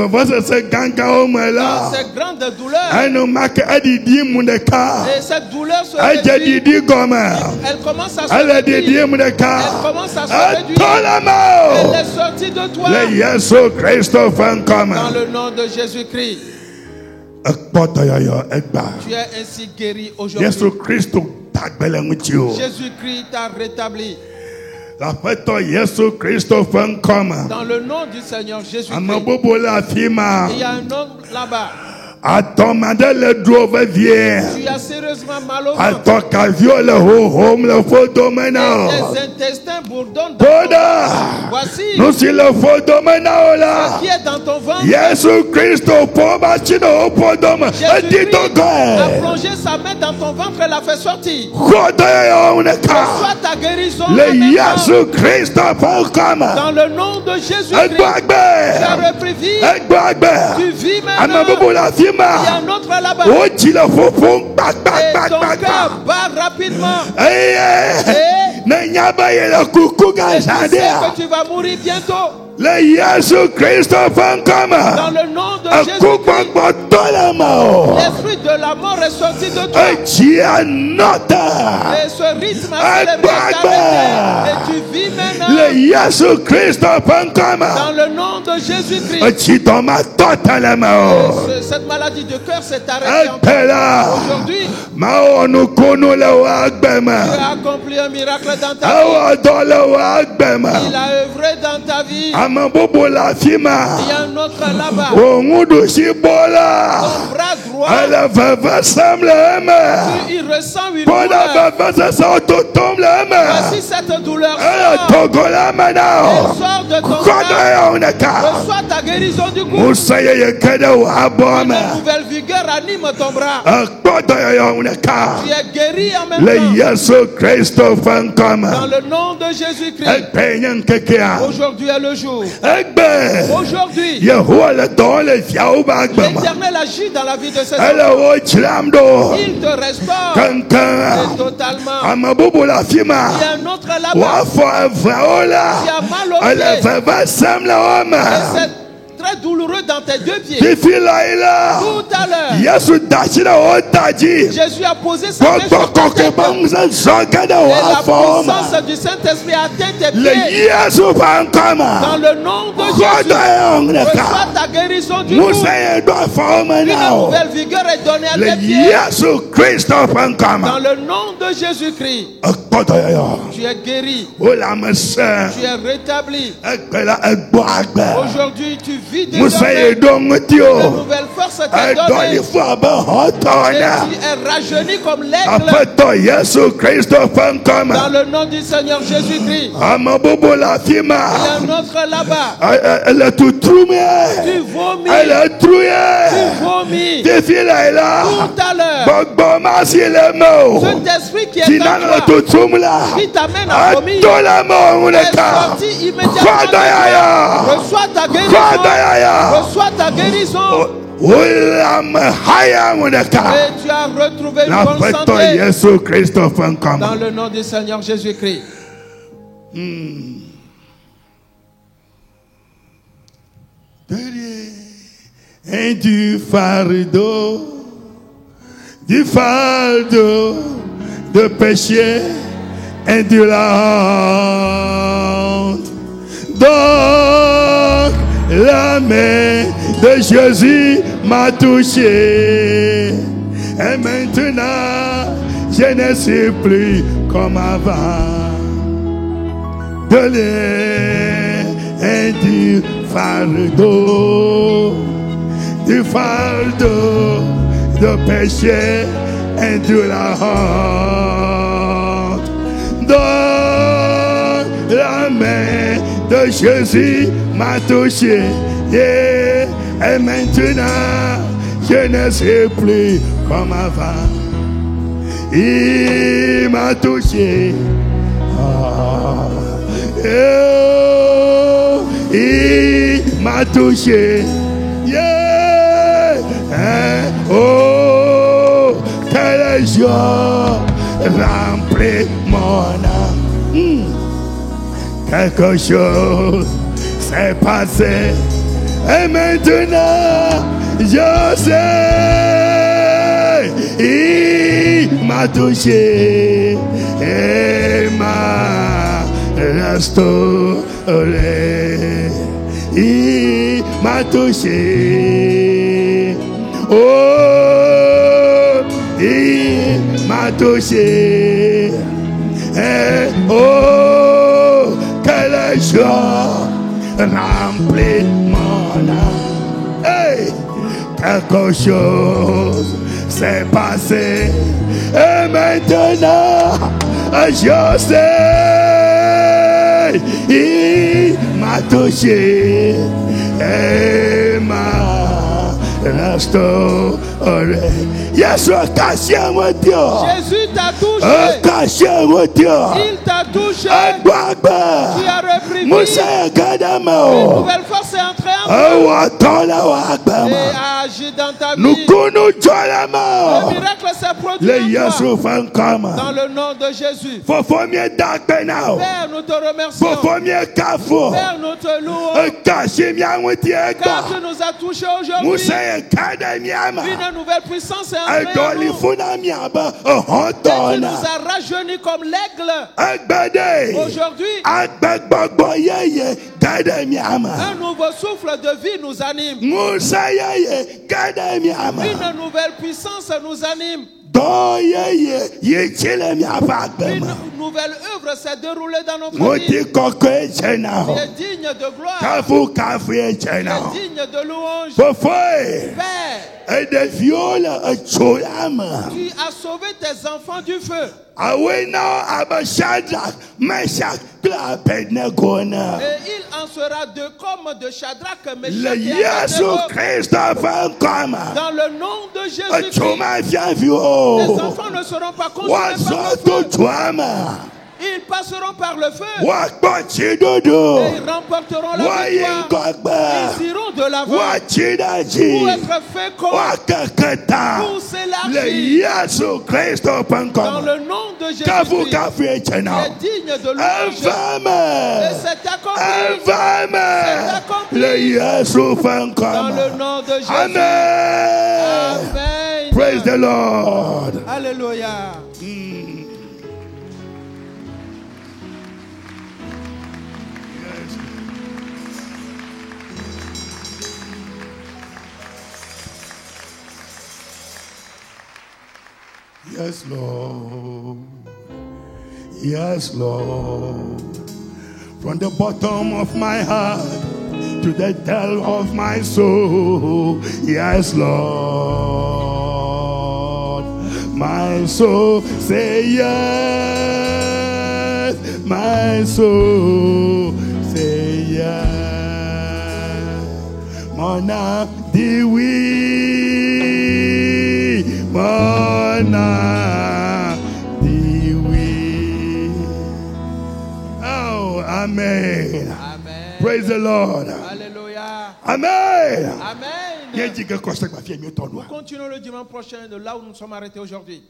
ces grandes douleurs, et cette douleur se réduit, elle commence à se réduire. Elle commence à se réduire. Elle est sortie de toi. Dans le nom de Jésus-Christ. Tu es ainsi guéri aujourd'hui. Jésus-Christ t'a rétabli. Dans le nom du Seigneur Jésus-Christ. Il y a un homme là-bas. Tu as sérieusement mal au ventre. Tes intestins bourdonnent dans ton ventre. Voici ce qui est dans ton ventre. Jésus-Christ a plongé sa main dans ton ventre et l'a fait sortir. Reçois ta guérison dans le nom de Jésus-Christ. Tu as repris vie. Tu vis maintenant. Il y a un autre là-bas. Et ton cœur bat rapidement. Et tu sais que tu vas mourir bientôt. Dans le nom de Jésus-Christ, l'esprit de la mort est sorti de toi. Et ce rythme accéléré et tu vis maintenant. Dans le nom de Jésus-Christ, cette maladie de cœur s'est arrêtée aujourd'hui. Tu as accompli un miracle dans ta vie. Il a œuvré dans ta vie. Il y a un autre là-bas. Ton bras droit. Il ressent une douleur. Voici cette douleur. Elle sort de ton corps. Reçois ta guérison du cou. Une nouvelle vigueur anime ton bras. Tu es guéri en même temps. Dans le nom de Jésus-Christ. Aujourd'hui est le jour. Aujourd'hui, l'Éternel agit dans la vie de ses enfants. Il te restaure totalement. Il y a un autre là-bas qui a mal au pied. Et c'est très douloureux dans tes deux pieds. Tout à l'heure, Jésus a posé sa main sur ta tête. Et la puissance du Saint-Esprit a atteint tes pieds. Dans le nom de Jésus, reçois ta guérison du cou. Une nouvelle vigueur est donnée à tes pieds. Dans le nom de Jésus-Christ, tu es guéri. Tu es rétabli. Aujourd'hui, tu vis désormais. Une nouvelle force t'est donnée. Et tu es rajeuni comme l'aigle. Dans le nom du Seigneur Jésus-Christ. Il y a un autre là-bas. Tu vomis. Tu vomis. Tout à l'heure. Cet esprit qui est en toi, qui t'amène à vomir, est sorti immédiatement. Reçois ta guérison. Reçois ta guérison. Et tu as retrouvé une bonne santé. Dans le nom du Seigneur Jésus-Christ. Et du fardeau de péché et de la honte. Donc la main de Jésus m'a touché. Et maintenant je ne suis plus comme avant. De l'air et du fardeau de péché et de la honte. Dans la main de Jésus m'a touché. Et maintenant je ne suis plus comme avant. Il m'a touché. Il m'a touché. Oh, quelle joie remplit mon âme. Quelque chose s'est passé. Et maintenant, je sais. Il m'a touché. Et m'a restauré. Il m'a touché. Oh, il m'a touché. Et oh, quelle joie remplit mon âme. Hey, quelque chose s'est passé. Et maintenant, je sais. Il m'a touché. Et m'a restauré. Jésus t'a touché. Il t'a touché. Tu as repris vie. Une nouvelle force est entrée en toi. Et a agi dans ta vie. Le miracle s'est produit en toi. Dans le nom de Jésus. Père, nous te remercions. Père, nous te louons. Car tu nous as touchés aujourd'hui. Une nouvelle puissance est entrée en nous. Et tu nous as rajeunis comme l'aigle. Aujourd'hui, un nouveau souffle de vie nous anime. Une nouvelle puissance nous anime. Une nouvelle œuvre s'est déroulée dans notre vie. Qui est digne de gloire. Qui est digne de louange. Père, tu as sauvé tes enfants du feu. Et il en sera de comme de Shadrach, Meshach et Abednego. Dans le nom de Jésus-Christ, les enfants ne seront pas consumés par le feu. Ils passeront par le feu. Et ils remporteront la victoire. Ils iront de l'avant pour être féconds, pour s'élargir. Dans le nom de Jésus-Christ, qui est digne de louange. Et c'est accompli. Dans le nom de Jésus. Amen. Praise the Lord. Alléluia. Yes, Lord. Yes, Lord. From the bottom of my heart to the depth of my soul. Yes, Lord. My soul say yes. My soul say yes. Mona diwi. Mona diwi. Oh, amen. Amen. Praise the Lord. Alléluia. Amen. Amen. Nous continuons le dimanche prochain de là où nous sommes arrêtés aujourd'hui.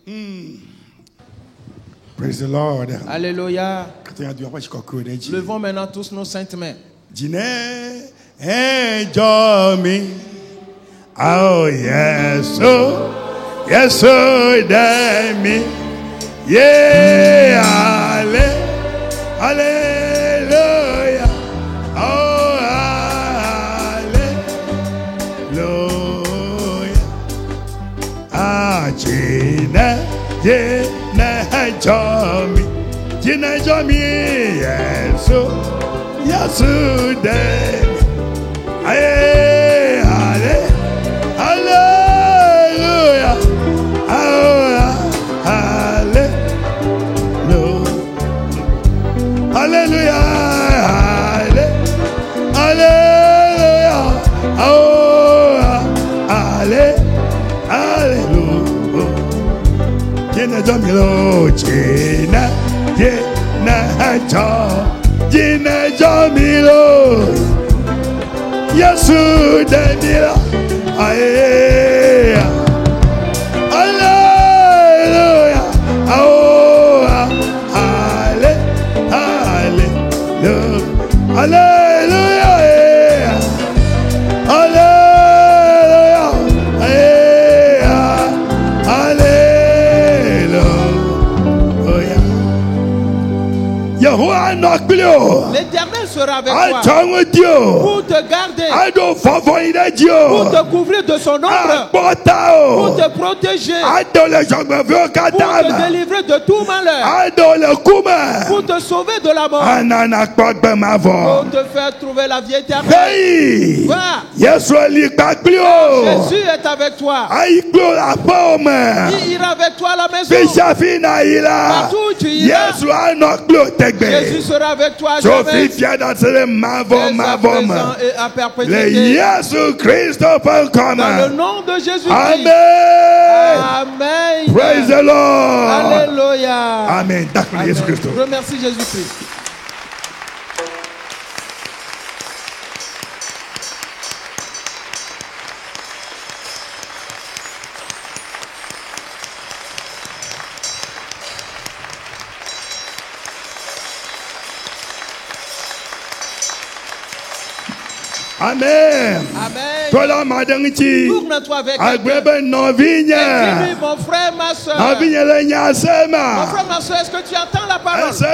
Praise the Lord. Alléluia. Levons maintenant tous nos saintes mains. Enjoy me. Oh, yes, oh, yes, oh, damn me. Yeah, hallelujah. Oh, hallelujah. Ah, Gina, enjoy me. Gina, enjoy me. Yes, oh, yes, oh, damn me. Hey, hallelujah. Hallelujah. Hallelujah. Hallelujah. Oh, hallelujah. Jina Jamilo, Jina Jamilo. Yesu Demira. Aye. Hallelujah. Oh, hallelujah. Hallelujah. Hallelujah. Hallelujah. Yahuwah Nokbilio. L'Éternel sera avec toi pour te garder, pour te couvrir de son ombre, pour te protéger, pour te délivrer de tout malheur, pour te sauver de la mort, pour te faire trouver la vie éternelle. Va. Jésus est avec toi. Il ira avec toi à la maison. Partout où tu iras, Jésus sera avec toi à jamais. Et à perpétuité. Dans le nom de Jésus-Christ. Amen. Amen. Praise the Lord. Alléluia. Amen. Amen. Remercie Jésus-Christ. Amen. Amen. Tourne-toi avec quelqu'un. Dis-lui, mon frère, ma soeur. Mon frère, ma soeur, est-ce que tu entends la parole? As-tu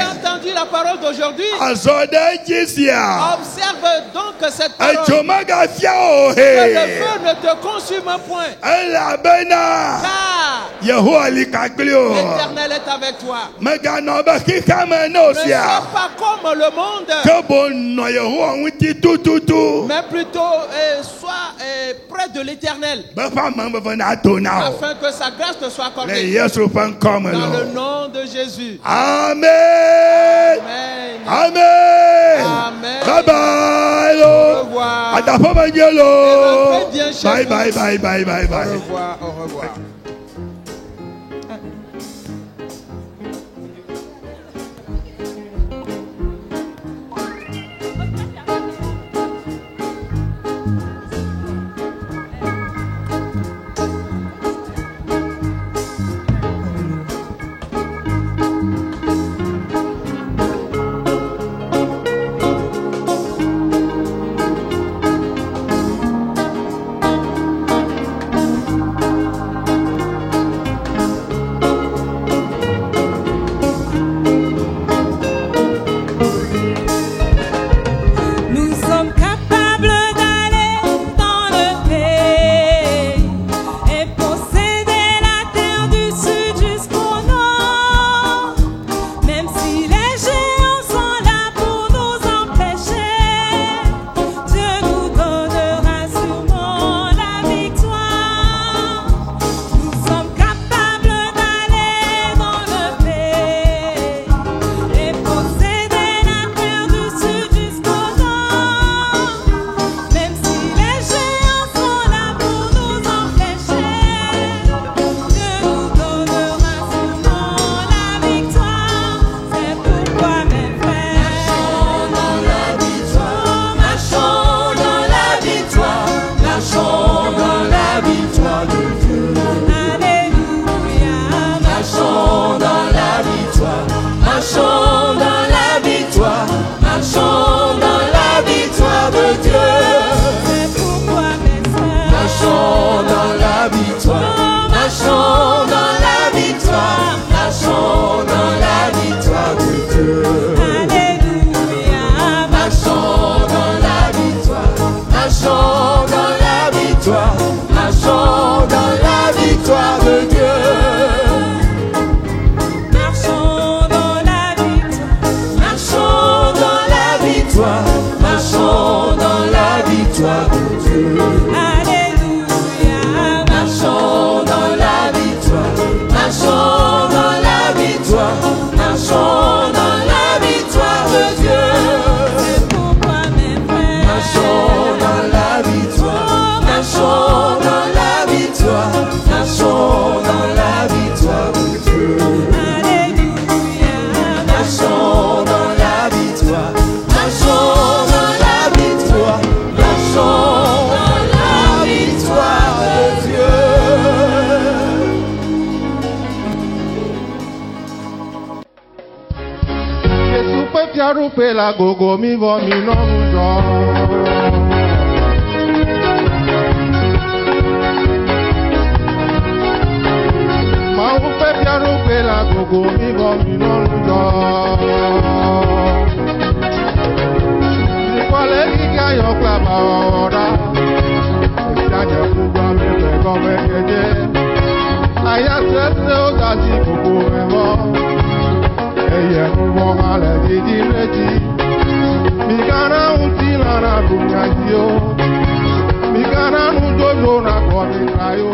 entendu la parole d'aujourd'hui? Observe donc cette parole. Que le feu ne te consume point. Car l'Éternel est avec toi. Ne sois pas comme le monde, mais plutôt sois près de l'Éternel, afin que sa grâce te soit accordée. Dans le nom de Jésus. Amen. Amen. Amen. Amen. Bye bye. Au revoir. Bye bye bye bye bye bye. Au revoir. Au revoir. Rupe la gogo mi vo mi no mujo. Ma rupe pia rupe la gogo mi vo mi no mujo. Ni kwale giga yo klaba ora. Janya kuba me go me keje. Aya se o daji gogo me vo. Eye nubo male di reji. Mi gana uti la na dunya dio. Mi gana nudo na kwa mi trayo.